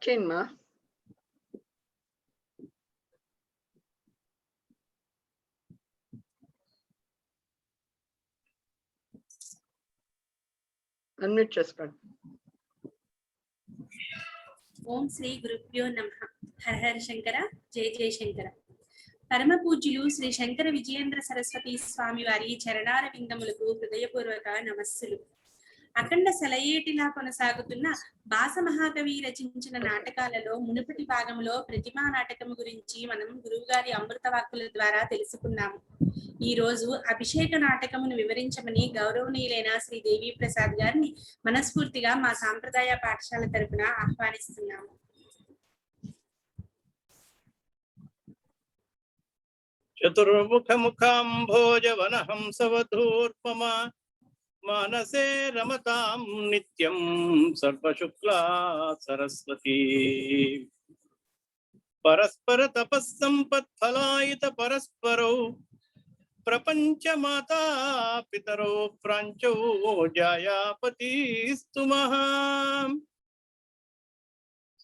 చేయమ్మా. అన్మ్యూట్ చేసుకోండి. ఓం శ్రీ గురుభ్యో నమః. హర హర శంకర, జయ జయ శంకర. పరమ పూజ్యులు శ్రీ శంకర విజయేంద్ర సరస్వతి స్వామి వారి చరణార విందములకు హృదయపూర్వక నమస్సులు. అఖండ సెలయేటిలా కొనసాగుతున్న భాస మహాకవి రచించిన నాటకాలలో మునుపటి భాగంలో ప్రతిమా నాటకము గురించి మనం గురువుగారి అమృత వాక్కుల ద్వారా తెలుసుకున్నాము. ఈ రోజు అభిషేక నాటకమును వివరించమని గౌరవనీయులైన శ్రీ దేవి ప్రసాద్ గారిని మనస్ఫూర్తిగా మా సాంప్రదాయ పాఠశాల తరపున ఆహ్వానిస్తున్నాము. చతుర్ముఖ ముఖాంభోజ వనహంసవధూర్పమా మానసే రమతాం నిత్యం సర్వశుక్లా సరస్వతి. పరస్పర తపస్సంపత్ఫలాయిత పరస్పరౌ ప్రపంచ మాతా పితరో ప్రాంచౌ జాయాపతిస్తు మహా.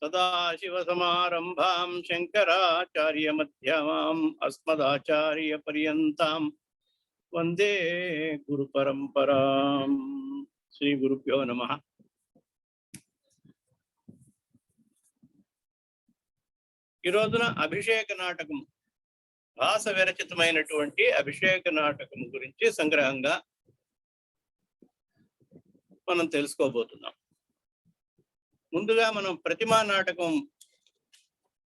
సదాశివ సమారంభాం శంకరాచార్య మధ్యమాం అస్మదాచార్య పర్యంతాం వందే గురు పరంపరాం. శ్రీ గురుభ్యో నమః. ఈ రోజున అభిషేక నాటకం, భాస విరచితమైనటువంటి అభిషేక నాటకం గురించి సంగ్రహంగా మనం తెలుసుకోబోతున్నాం. ముందుగా మనం ప్రతిమా నాటకం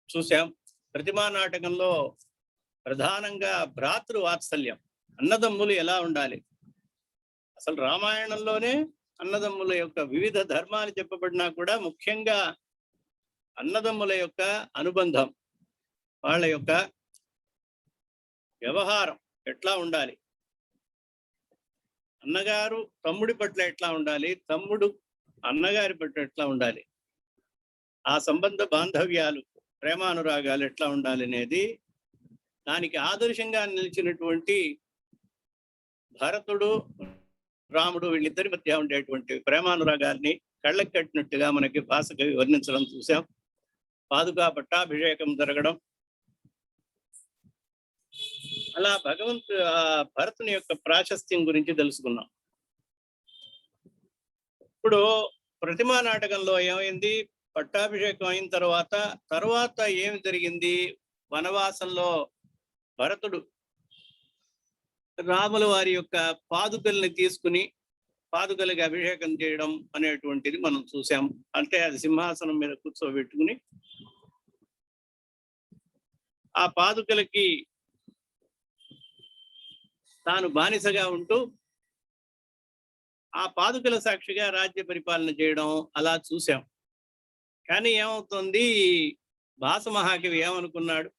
చూసాం. ప్రతిమా నాటకంలో ప్రధానంగా భ్రాతృ వాత్సల్యం, అన్నదమ్ములు ఎలా ఉండాలి. అసలు రామాయణంలోనే అన్నదమ్ముల యొక్క వివిధ ధర్మాలు చెప్పబడినా కూడా ముఖ్యంగా అన్నదమ్ముల యొక్క అనుబంధం, వాళ్ళ యొక్క వ్యవహారం ఎట్లా ఉండాలి, అన్నగారు తమ్ముడి పట్ల ఎట్లా ఉండాలి, తమ్ముడు అన్నగారి పట్ల ఎట్లా ఉండాలి, ఆ సంబంధ బాంధవ్యాలు, ప్రేమానురాగాలు ఎట్లా ఉండాలి అనేది దానికి ఆదర్శంగా నిలిచినటువంటి భరతుడు రాముడు వీళ్ళిద్దరి మధ్య ఉండేటువంటి ప్రేమానురాగాల్ని కళ్ళకి కట్టినట్టుగా మనకి భాసకవి వర్ణించడం చూసాం. పాదుకా పట్టాభిషేకం జరగడం, అలా భరతుని యొక్క ప్రాశస్త్యం గురించి తెలుసుకున్నాం. ఇప్పుడు ప్రతిమా నాటకంలో ఏమైంది, పట్టాభిషేకం అయిన తర్వాత ఏమి జరిగింది, వనవాసంలో భరతుడు రాముల వారి యొక్క పాదుకల్ని తీసుకుని పాదుకలకి అభిషేకం చేయడం అనేటువంటిది మనం చూసాం. అంటే అది సింహాసనం మీద కూర్చోబెట్టుకుని ఆ పాదుకలకి తాను బానిసగా ఉంటూ ఆ పాదుకల సాక్షిగా రాజ్య పరిపాలన చేయడం అలా చూసాం. కానీ ఏమవుతుంది, భాస మహాకవి ఏమనుకున్నాడు,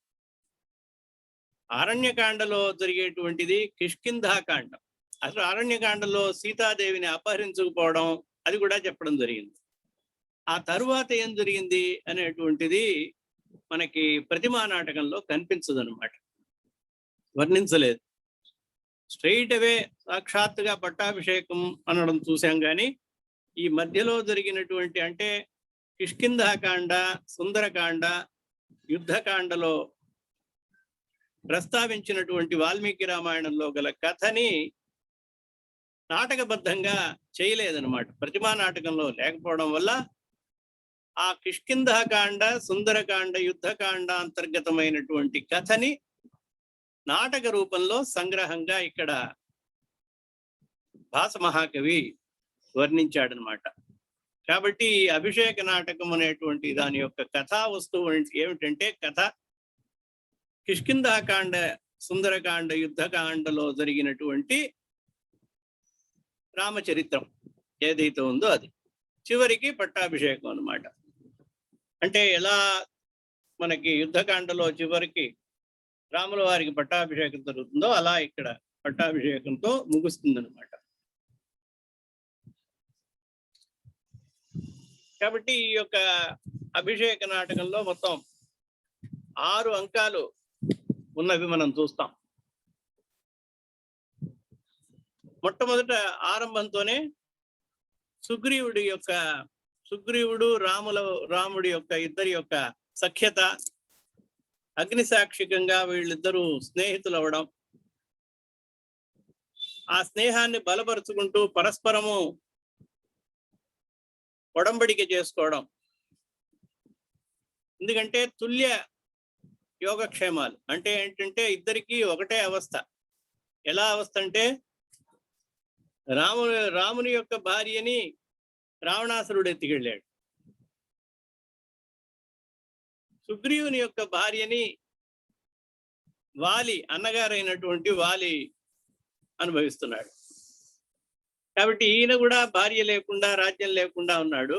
అరణ్యకాండలో జరిగేటువంటిది కిష్కింధాకాండం. అసలు అరణ్యకాండలో సీతాదేవిని అపహరించకపోవడం అది కూడా చెప్పడం జరిగింది. ఆ తరువాత ఏం జరిగింది అనేటువంటిది మనకి ప్రతిమా నాటకంలో కనిపించదు అనమాట, వర్ణించలేదు. స్ట్రైట్ అవే సాక్షాత్తుగా పట్టాభిషేకం అనడం చూసాం. కానీ ఈ మధ్యలో జరిగినటువంటి అంటే కిష్కింధాకాండ, సుందరకాండ, యుద్ధకాండలో ప్రస్తావించినటువంటి వాల్మీకి రామాయణంలో గల కథని నాటకబద్ధంగా చేయలేదన్నమాట. ప్రతిమా నాటకంలో లేకపోవడం వల్ల ఆ కిష్కింధాకాండ, సుందరకాండ, యుద్ధకాండ అంతర్గతమైనటువంటి కథని నాటక రూపంలో సంగ్రహంగా ఇక్కడ భాస మహాకవి వర్ణించాడనమాట. కాబట్టి ఈ అభిషేక నాటకం అనేటువంటి దాని యొక్క కథా వస్తువు ఏమిటంటే, కథ కిష్కింధాకాండ, సుందరకాండ, యుద్ధకాండలో జరిగినటువంటి రామచరిత్రం ఏదైతే ఉందో అది చివరికి పట్టాభిషేకం అన్నమాట. అంటే ఎలా మనకి యుద్ధకాండలో చివరికి రాముల వారికి పట్టాభిషేకం జరుగుతుందో అలా ఇక్కడ పట్టాభిషేకంతో ముగుస్తుంది అనమాట. కాబట్టి ఈ యొక్క అభిషేక నాటకంలో మొత్తం 6 అంకాలు ఉన్నవి మనం చూస్తాం. మొట్టమొదట ఆరంభంతోనే సుగ్రీవుడి యొక్క సుగ్రీవుడు రాముడి యొక్క ఇద్దరి యొక్క సఖ్యత, అగ్నిసాక్షికంగా వీళ్ళిద్దరూ స్నేహితులు అవడం, ఆ స్నేహాన్ని బలపరుచుకుంటూ పరస్పరము ఒడంబడిక చేసుకోవడం. ఎందుకంటే తుల్య యోగక్షేమాలు అంటే ఏంటంటే ఇద్దరికి ఒకటే అవస్థ. ఎలా అవస్థ అంటే రాముని యొక్క భార్యని రావణాసురుడు ఎత్తికెళ్ళాడు, సుగ్రీవుని యొక్క భార్యని వాలి అన్నగారైనటువంటి వాలి అనుభవిస్తున్నాడు. కాబట్టి ఈయన కూడా భార్య లేకుండా రాజ్యం లేకుండా ఉన్నాడు.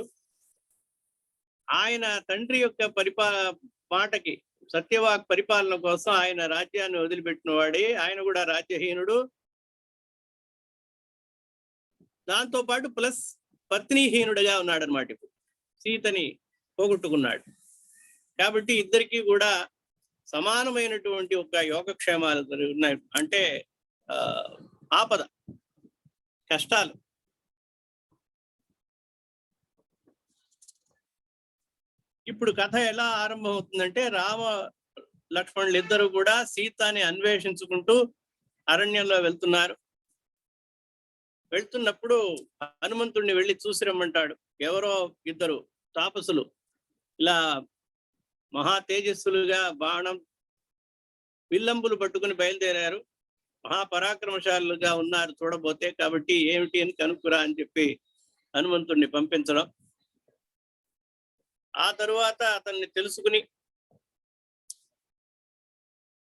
ఆయన తండ్రి యొక్క మాటకి సత్యవాక్ పరిపాలన కోసం ఆయన రాజ్యాన్ని వదిలిపెట్టిన వాడే, ఆయన కూడా రాజ్యహీనుడు. దాంతో పాటు ప్లస్ పత్నీహీనుడిగా ఉన్నాడు అనమాట. ఇప్పుడు సీతని పోగొట్టుకున్నాడు. కాబట్టి ఇద్దరికి కూడా సమానమైనటువంటి ఒక యోగక్షేమాలు ఉన్నాయి. అంటే ఆపద, కష్టాలు. ఇప్పుడు కథ ఎలా ఆరంభం అవుతుందంటే రామ లక్ష్మణులు ఇద్దరు కూడా సీతని అన్వేషించుకుంటూ అరణ్యంలో వెళ్తున్నారు. వెళ్తున్నప్పుడు హనుమంతుడిని వెళ్ళి చూసి రమ్మంటాడు. ఎవరో ఇద్దరు తాపసులు ఇలా మహా తేజస్సులుగా బాణం విల్లంబులు పట్టుకుని బయలుదేరారు, మహాపరాక్రమశాలుగా ఉన్నారు చూడబోతే, కాబట్టి ఏమిటి అని కనుక్కురా అని చెప్పి హనుమంతుడిని పంపించడం. ఆ తరువాత అతన్ని తెలుసుకుని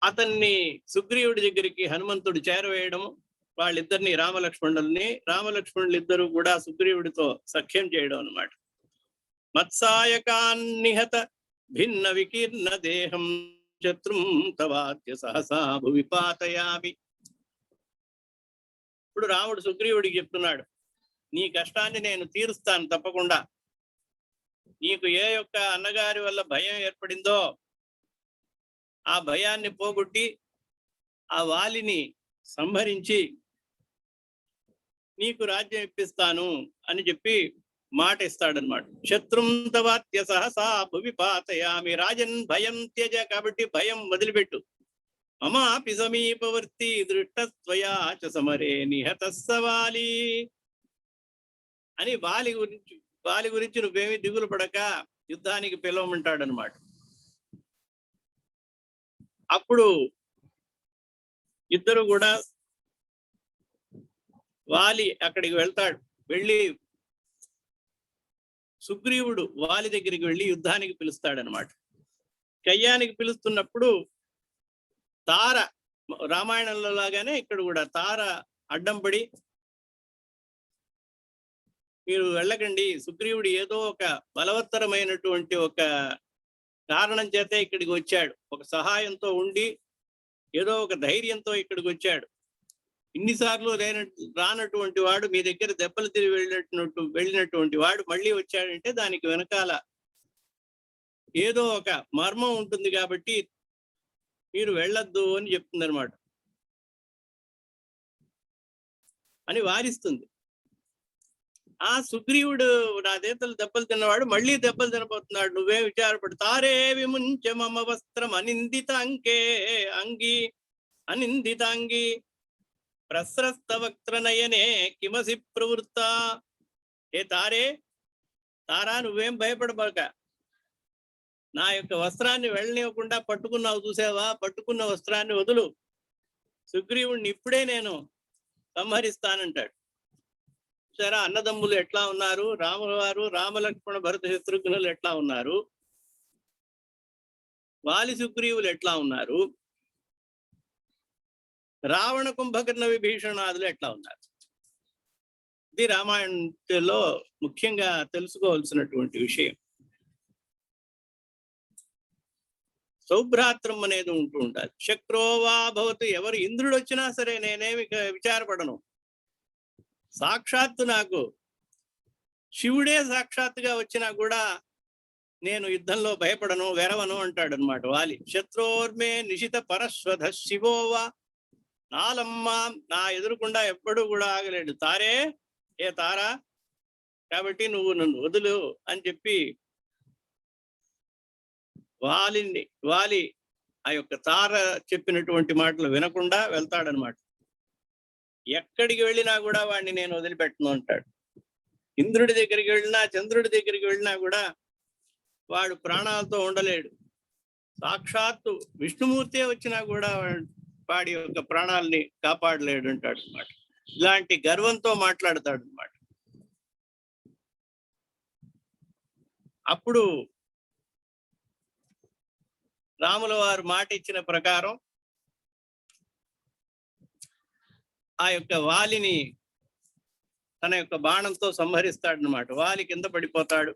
అతన్ని సుగ్రీవుడి దగ్గరికి హనుమంతుడు చేరవేయడము, వాళ్ళిద్దరిని రామలక్ష్మణులు ఇద్దరు కూడా సుగ్రీవుడితో సఖ్యం చేయడం అన్నమాట. మత్సాయకాన్నిహత భిన్న వికీర్ణ దేహం శత్రుం తవాద్య సహసా భువి పాతయామి. ఇప్పుడు రాముడు సుగ్రీవుడికి చెప్తున్నాడు, నీ కష్టాన్ని నేను తీరుస్తాను తప్పకుండా. నీకు ఏ యొక్క అన్నగారి వల్ల భయం ఏర్పడిందో ఆ భయాన్ని పోగొట్టి ఆ వాలిని సంహరించి నీకు రాజ్యం ఇప్పిస్తాను అని చెప్పి మాట ఇస్తాడనమాట. శత్రుం తవాత్య సహసా భువి పాతయామి రాజన్ భయం త్యజ. కాబట్టి భయం వదిలిపెట్టు. మమాపి సమీపవర్తి దృష్టస్త్వయా చ సమరే నిహత సవాలి అని వాలి గురించి నువ్వేమీ దిగులు పడక యుద్ధానికి పిలవమంటాడనమాట. అప్పుడు ఇద్దరు కూడా వాలి అక్కడికి వెళ్తాడు. వెళ్ళి సుగ్రీవుడు వాలి దగ్గరికి వెళ్ళి యుద్ధానికి పిలుస్తాడనమాట. కయ్యానికి పిలుస్తున్నప్పుడు తార, రామాయణంలో లాగానే ఇక్కడ కూడా తార అడ్డం పడి, మీరు వెళ్ళకండి, సుగ్రీవుడు ఏదో ఒక బలవత్తరమైనటువంటి ఒక కారణం చేతే ఇక్కడికి వచ్చాడు, ఒక సహాయంతో ఉండి ఏదో ఒక ధైర్యంతో ఇక్కడికి వచ్చాడు. ఇన్నిసార్లు రానటువంటి వాడు, మీ దగ్గర దెబ్బలు తిరిగి వెళ్ళినటువంటి వాడు మళ్ళీ వచ్చాడంటే దానికి వెనకాల ఏదో ఒక మర్మం ఉంటుంది. కాబట్టి మీరు వెళ్ళొద్దు అని చెప్తుంది అనమాట, అని వారిస్తుంది. ఆ సుగ్రీవుడు నా దేతలు దెబ్బలు తిన్నవాడు మళ్ళీ దెబ్బలు తినబోతున్నాడు. నువ్వే విచారపడు. తారే విముంచ మమ వస్త్రం అనిందితాంకే అంగి అనిందితాంగి ప్రస్రస్త వక్త్ర నయనే కిమసి ప్రవృత్త. ఏ తారా నువ్వేం భయపడబోక, నా యొక్క వస్త్రాన్ని వెళ్ళనివ్వకుండా పట్టుకున్నావు చూసావా, పట్టుకున్న వస్త్రాన్ని వదులు, సుగ్రీవుడిని ఇప్పుడే నేను సంహరిస్తానంటాడు. సరే, అన్నదమ్ములు ఎట్లా ఉన్నారు, రాములవారు రామలక్ష్మణ భరత శత్రుఘ్నులు ఎట్లా ఉన్నారు, వాలి సుగ్రీవులు ఎట్లా ఉన్నారు, రావణ కుంభకర్ణ విభీషణాదులు ఎట్లా ఉన్నారు. ఇది రామాయణంలో ముఖ్యంగా తెలుసుకోవాల్సినటువంటి విషయం. సౌభ్రాత్రం అనేది ఉంటూ ఉండాలి. శక్రోవా భవతు, ఎవరు ఇంద్రుడు వచ్చినా సరే నేనేమి విచారపడను. సాక్షాత్తు నాకు శివుడే సాక్షాత్తుగా వచ్చినా కూడా నేను యుద్ధంలో భయపడను, వెరవను అంటాడు అనమాట వాలి. శత్రోర్మే నిశిత పరశ్వధ శివోవా, నాలమ్మ నా ఎదురుకుండా ఎప్పుడూ కూడా ఆగలేడు. తారే, ఏ తారా, కాబట్టి నువ్వు నన్ను వదులు అని చెప్పి వాలి ఆ యొక్క తార చెప్పినటువంటి మాటలు వినకుండా వెళ్తాడనమాట. ఎక్కడికి వెళ్ళినా కూడా వాడిని నేను వదిలిపెట్టను అంటాడు. ఇంద్రుడి దగ్గరికి వెళ్ళినా, చంద్రుడి దగ్గరికి వెళ్ళినా కూడా వాడు ప్రాణాలతో ఉండలేడు. సాక్షాత్తు విష్ణుమూర్తే వచ్చినా కూడా వాడి యొక్క ప్రాణాలని కాపాడలేడు అంటాడు అనమాట. ఇలాంటి గర్వంతో మాట్లాడతాడు అనమాట. అప్పుడు రాముల వారు మాట ఇచ్చిన ప్రకారం ఆ యొక్క వాలిని తన యొక్క బాణంతో సంహరిస్తాడనమాట. వాలి కింద పడిపోతాడు.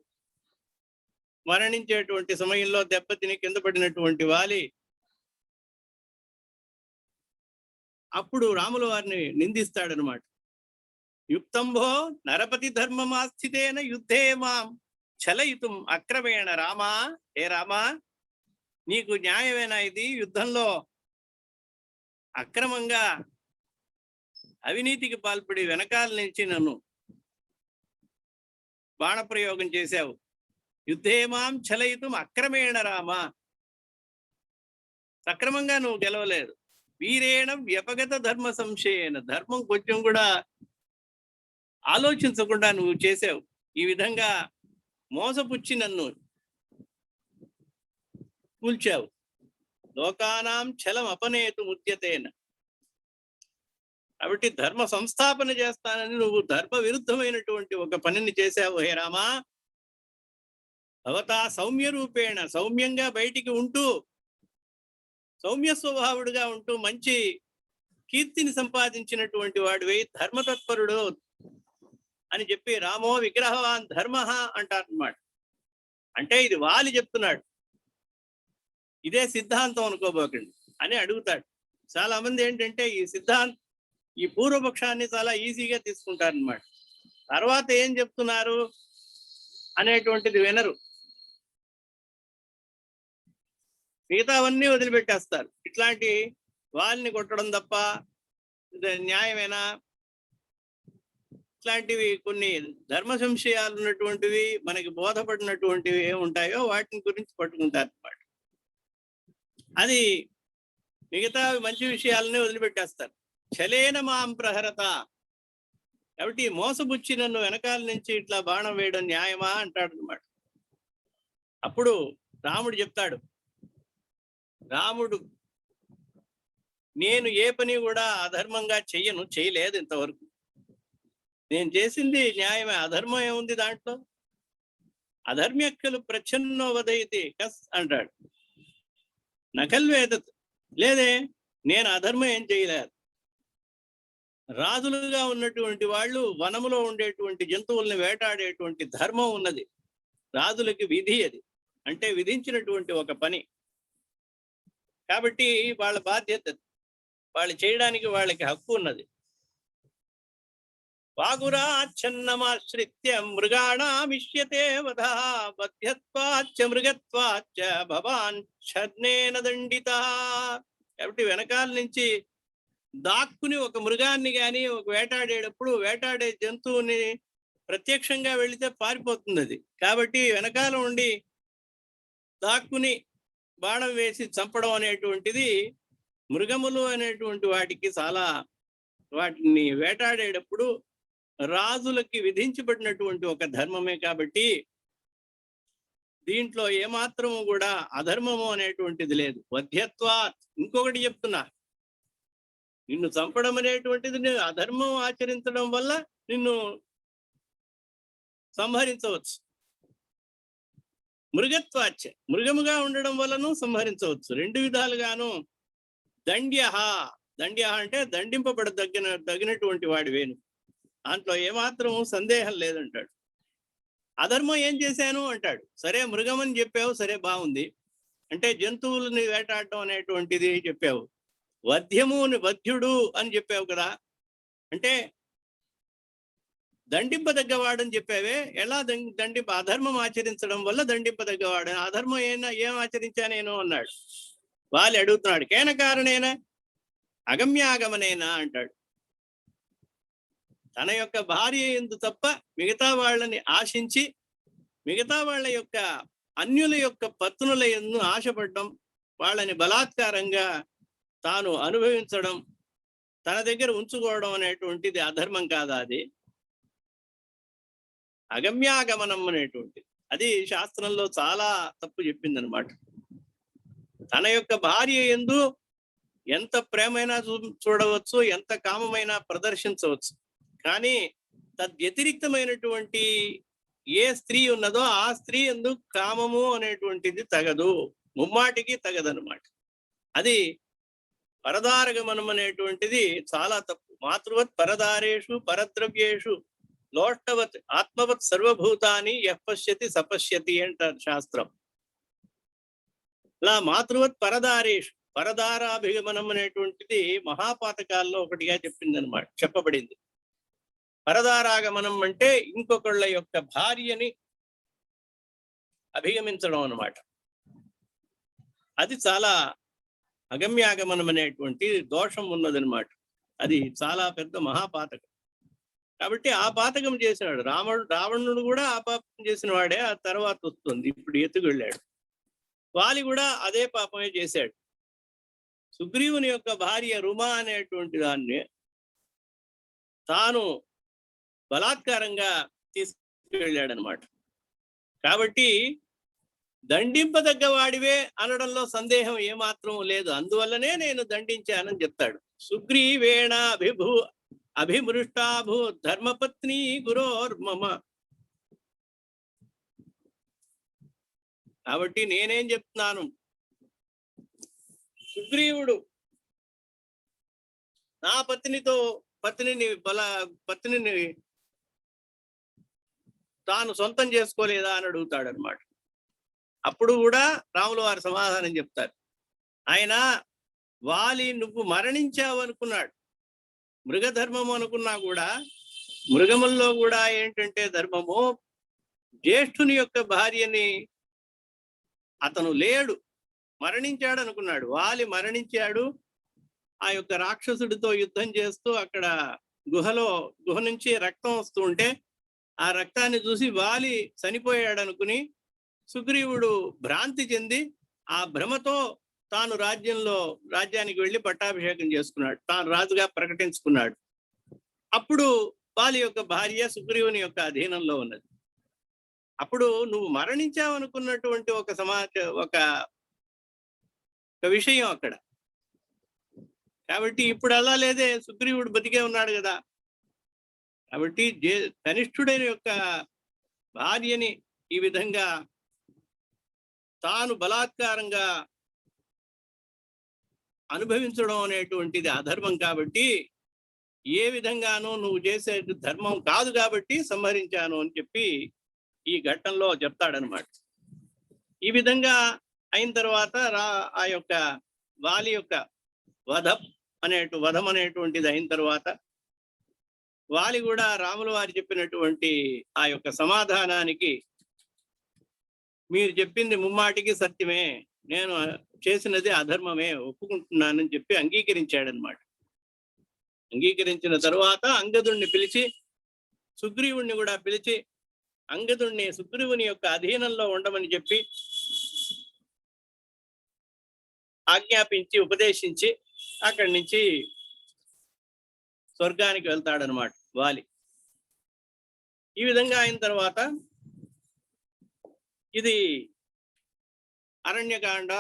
మరణించేటువంటి సమయంలో దెబ్బతిని కింద పడినటువంటి వాలి అప్పుడు రాముల వారిని నిందిస్తాడనమాట. యుక్తంభో నరపతి ధర్మమాస్థితేన యుద్ధే మాం చలయితుం అక్రమేణ రామా. ఏ రామా, నీకు న్యాయమేనా ఇది? యుద్ధంలో అక్రమంగా అవినీతికి పాల్పడి వెనకాల నుంచి నన్ను బాణప్రయోగం చేశావు. యుద్ధే మాం చలయితుం అక్రమేణ రామా, సక్రమంగా నువ్వు గెలవలేదు. వీరేణ వ్యపగత ధర్మ సంశయేన, ధర్మం కొంచెం కూడా ఆలోచించకుండా నువ్వు చేసావు. ఈ విధంగా మోసపుచ్చి నన్ను కూల్చావు. లోకానాం చలం అపనేతు ముద్యతేన, కాబట్టి ధర్మ సంస్థాపన చేస్తానని నువ్వు ధర్మ విరుద్ధమైనటువంటి ఒక పనిని చేశావు. హే రామా, భవతా సౌమ్య రూపేణ, సౌమ్యంగా బయటికి ఉంటూ, సౌమ్య స్వభావుడుగా ఉంటూ మంచి కీర్తిని సంపాదించినటువంటి వాడివై ధర్మతత్పరుడు అని చెప్పి రామో విగ్రహవాన్ ధర్మ అంటారన్నమాట. అంటే ఇది వాలి చెప్తున్నాడు, ఇదే సిద్ధాంతం అనుకోబోకండి అని అడుగుతాడు. చాలా మంది ఏంటంటే ఈ పూర్వపక్షాన్ని చాలా ఈజీగా తీసుకుంటారనమాట. తర్వాత ఏం చెప్తున్నారు అనేటువంటిది వినరు, మిగతావన్నీ వదిలిపెట్టేస్తారు. ఇట్లాంటి వాళ్ళని కొట్టడం తప్ప న్యాయమేనా? ఇట్లాంటివి కొన్ని ధర్మ సంశయాలు ఉన్నటువంటివి మనకి బోధపడినటువంటివి ఏముంటాయో వాటిని గురించి పట్టుకుంటారు అన్నమాట. అది మిగతా మంచి విషయాలని వదిలిపెట్టేస్తారు. చలేన మాం ప్రహరత, కాబట్టి మోసబుచ్చి నన్ను వెనకాల నుంచి ఇట్లా బాణం వేయడం న్యాయమా అంటాడు అనమాట. అప్పుడు రాముడు చెప్తాడు, రాముడు నేను ఏ పని కూడా అధర్మంగా చేయలేదు ఇంతవరకు. నేను చేసింది న్యాయమే, అధర్మం ఏముంది దాంట్లో? అధర్మ్యక్కలు ప్రచ్ఛన్నో వదయితే కస్ అంటాడు. నకల్వేదత్, లేదే నేను అధర్మం ఏం చేయలేదు. రాజులుగా ఉన్నటువంటి వాళ్ళు వనములో ఉండేటువంటి జంతువుల్ని వేటాడేటువంటి ధర్మం ఉన్నది. రాజులకి విధి అది, అంటే విధించినటువంటి ఒక పని. కాబట్టి వాళ్ళ బాధ్యత, వాళ్ళు చేయడానికి వాళ్ళకి హక్కు ఉన్నది. వాగురాచ్ఛన్నమాశ్రిత్య మృగాణామిష్యతే వధా బధ్యత్వాచ్చ మృగత్వాచ్చ భవాన్ ఛద్నేన దండితా. కాబట్టి వెనకాల నుంచి దాక్కుని ఒక మృగాన్ని కానీ ఒక వేటాడేటప్పుడు వేటాడే జంతువుని ప్రత్యక్షంగా వెళితే పారిపోతుంది అది. కాబట్టి వెనకాల ఉండి దాక్కుని బాణం వేసి చంపడం అనేటువంటిది మృగములు అనేటువంటి వాటికి చాలా, వాటిని వేటాడేటప్పుడు రాజులకి విధించబడినటువంటి ఒక ధర్మమే. కాబట్టి దీంట్లో ఏమాత్రము కూడా అధర్మము అనేటువంటిది లేదు. వధ్యత్వా, ఇంకొకటి చెప్తున్నా, నిన్ను చంపడం అనేటువంటిది నేను అధర్మం ఆచరించడం వల్ల నిన్ను సంహరించవచ్చు. మృగత్వాచ్చ, మృగముగా ఉండడం వలన సంహరించవచ్చు. రెండు విధాలుగాను. దండ్య, దండ్య అంటే తగినటువంటి వాడి వేను, దాంట్లో ఏమాత్రం సందేహం లేదంటాడు. అధర్మం ఏం చేశాను అంటాడు. సరే మృగం అని చెప్పావు, సరే బాగుంది, అంటే జంతువులని వేటాడటం అనేటువంటిది చెప్పావు. వధ్యుడు అని చెప్పావు కదా, అంటే దండింపదగ్గవాడని చెప్పావే. ఎలా దండింప? అధర్మం ఆచరించడం వల్ల దండింపదగ్గవాడు. అధర్మం ఏం ఆచరించా నేను అన్నాడు. వాళ్ళు అడుగుతున్నాడు, కేన కారణేనా అగమ్యాగమనేనా అంటాడు. తన యొక్క భార్య యందు తప్ప మిగతా వాళ్ళని ఆశించి మిగతా వాళ్ళ యొక్క అన్యుల యొక్క పత్నుల యందు ఆశపడడం, వాళ్ళని బలాత్కారంగా తాను అనుభవించడం, తన దగ్గర ఉంచుకోవడం అనేటువంటిది అధర్మం కాదా? అది అగమ్యాగమనం అనేటువంటిది. అది శాస్త్రంలో చాలా తప్పు చెప్పింది అనమాట. తన యొక్క భార్య యందు ఎంత ప్రేమైనా చూడవచ్చు, ఎంత కామమైనా ప్రదర్శించవచ్చు. కానీ తద్వ్యతిరిక్తమైనటువంటి ఏ స్త్రీ ఉన్నదో ఆ స్త్రీ యందు కామము అనేటువంటిది తగదు, ముమ్మాటికి తగదనమాట. అది పరదారగమనం అనేటువంటిది చాలా తప్పు. మాతృవత్ పరదారేషు పరద్రవ్యేషు లోష్టవత్ ఆత్మవత్ సర్వభూతాని యః పశ్యతి సపశ్యతి అంటారు శాస్త్రం. ఇలా మాతృవత్ పరదారేషు, పరదారాభిగమనం అనేటువంటిది మహాపాతకాల్లో ఒకటిగా చెప్పబడింది. పరదారాగమనం అంటే ఇంకొకళ్ళ యొక్క భార్యని అభిగమించడం అన్నమాట. అది చాలా అగమ్యాగమనం అనేటువంటి దోషం ఉన్నదనమాట. అది చాలా పెద్ద మహాపాతకం. కాబట్టి ఆ పాతకం చేసినాడు రావణుడు కూడా ఆ పాపం చేసిన వాడే. ఆ తర్వాత వస్తుంది ఇప్పుడు ఎత్తుకు వెళ్ళాడు. వాలి కూడా అదే పాపమే చేశాడు. సుగ్రీవుని యొక్క భార్య రుమా అనేటువంటి దాన్ని తాను బలాత్కారంగా తీసుకువెళ్ళాడనమాట. కాబట్టి దండింపదగ్గ వాడివే అనడంలో సందేహం ఏమాత్రం లేదు. అందువల్లనే నేను దండించానని చెప్తాడు. సుగ్రీవేణ అభిమృష్టాభూ ధర్మపత్ని గురోర్మమ. కాబట్టి నేనేం చెప్తున్నాను, సుగ్రీవుడు నా పత్నిని తాను సొంతం చేసుకోలేదా అని అడుగుతాడు అనమాట. అప్పుడు కూడా రాముల వారి సమాధానం చెప్తారు. ఆయన వాలి నువ్వు మరణించావు అనుకున్నాడు. మృగధర్మము అనుకున్నా కూడా మృగముల్లో కూడా ఏంటంటే ధర్మము, జ్యేష్ఠుని యొక్క భార్యని అతను లేడు, మరణించాడు అనుకున్నాడు. వాలి మరణించాడు. ఆ యొక్క రాక్షసుడితో యుద్ధం చేస్తూ అక్కడ గుహ నుంచి రక్తం వస్తూ ఉంటే ఆ రక్తాన్ని చూసి వాలి చనిపోయాడు అనుకుని సుగ్రీవుడు భ్రాంతి చెంది ఆ భ్రమతో తాను రాజ్యానికి వెళ్ళి పట్టాభిషేకం చేసుకున్నాడు, తాను రాజుగా ప్రకటించుకున్నాడు. అప్పుడు వాలి యొక్క భార్య సుగ్రీవుని యొక్క అధీనంలో ఉన్నది. అప్పుడు నువ్వు మరణించావనుకున్నటువంటి ఒక విషయం అక్కడ. కాబట్టి ఇప్పుడు అలా లేదే, సుగ్రీవుడు బతికే ఉన్నాడు కదా. కాబట్టి కనిష్ఠుడైన యొక్క భార్యని ఈ విధంగా తాను బలాత్కారంగా అనుభవించడం అనేటువంటిది అధర్మం. కాబట్టి ఏ విధంగానూ నువ్వు చేసే ధర్మం కాదు కాబట్టి సంహరించాను అని చెప్పి ఈ ఘట్టంలో చెప్తాడనమాట. ఈ విధంగా అయిన తర్వాత ఆ యొక్క వాలి యొక్క వధం అనేటువంటిది అయిన తర్వాత వాలి కూడా రాముల వారు చెప్పినటువంటి ఆ యొక్క సమాధానానికి, మీరు చెప్పింది ముమ్మాటికి సత్యమే, నేను చేసినది అధర్మమే, ఒప్పుకుంటున్నానని చెప్పి అంగీకరించాడనమాట. అంగీకరించిన తరువాత అంగదుణ్ణి పిలిచి సుగ్రీవుణ్ణి కూడా పిలిచి అంగదుణ్ణి సుగ్రీవుని యొక్క అధీనంలో ఉండమని చెప్పి ఆజ్ఞాపించి ఉపదేశించి అక్కడి నుంచి స్వర్గానికి వెళ్తాడనమాట వాలి. ఈ విధంగా అయిన తర్వాత ఇది అరణ్యకాండ,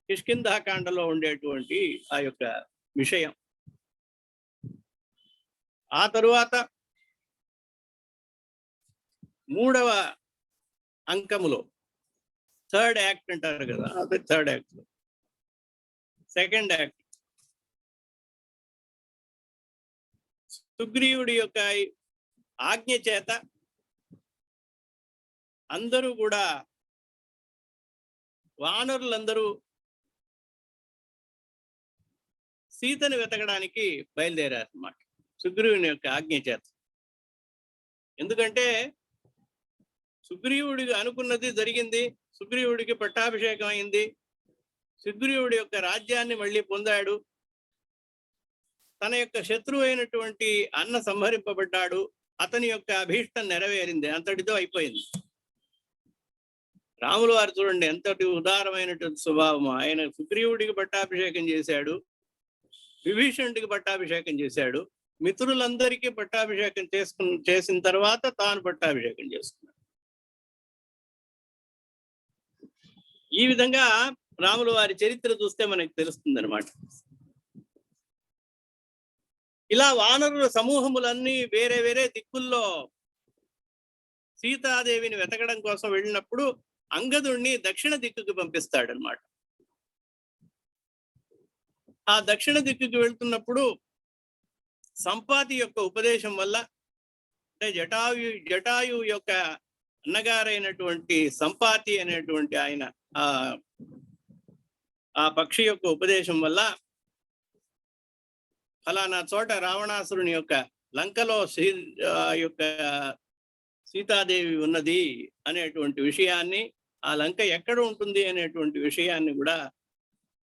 కిష్కింధాకాండలో ఉండేటువంటి ఆ యొక్క విషయం. ఆ తరువాత 3వ అంకములో థర్డ్ యాక్ట్ అంటారు కదా, అదే థర్డ్ యాక్ట్ లో సెకండ్ యాక్ట్ సుగ్రీవుడి యొక్క ఆజ్ఞ చేత అందరూ కూడా వానరులందరూ సీతను వెతకడానికి బయలుదేరారు అన్నమాట సుగ్రీవుని యొక్క ఆజ్ఞ చేత. ఎందుకంటే సుగ్రీవుడి అనుకున్నది జరిగింది, సుగ్రీవుడికి పట్టాభిషేకం అయింది, సుగ్రీవుడి యొక్క రాజ్యాన్ని మళ్ళీ పొందాడు. తన యొక్క శత్రువు అయినటువంటి అన్న సంహరింపబడ్డాడు, అతని యొక్క అభీష్టం నెరవేరింది, అంతటితో అయిపోయింది. రాములు వారు చూడండి ఎంతటి ఉదారమైనటువంటి స్వభావం. ఆయన సుగ్రీవుడికి పట్టాభిషేకం చేశాడు, విభీషణుడికి పట్టాభిషేకం చేశాడు, మిత్రులందరికీ పట్టాభిషేకం చేసిన తర్వాత తాను పట్టాభిషేకం చేసుకున్నాడు. ఈ విధంగా రాముల వారి చరిత్ర చూస్తే మనకు తెలుస్తుంది అనమాట. ఇలా వానరుల సమూహములన్నీ వేరే వేరే దిక్కుల్లో సీతాదేవిని వెతకడం కోసం వెళ్ళినప్పుడు అంగదుణ్ణి దక్షిణ దిక్కుకి పంపిస్తాడనమాట. ఆ దక్షిణ దిక్కుకి వెళ్తున్నప్పుడు సంపాతి యొక్క ఉపదేశం వల్ల, అంటే జటాయు యొక్క అన్నగారైనటువంటి సంపాతి అనేటువంటి ఆయన ఆ పక్షి యొక్క ఉపదేశం వల్ల ఫలానా చోట రావణాసురుని యొక్క లంకలో యొక్క సీతాదేవి ఉన్నది అనేటువంటి విషయాన్ని, ఆ లంక ఎక్కడ ఉంటుంది అనేటువంటి విషయాన్ని కూడా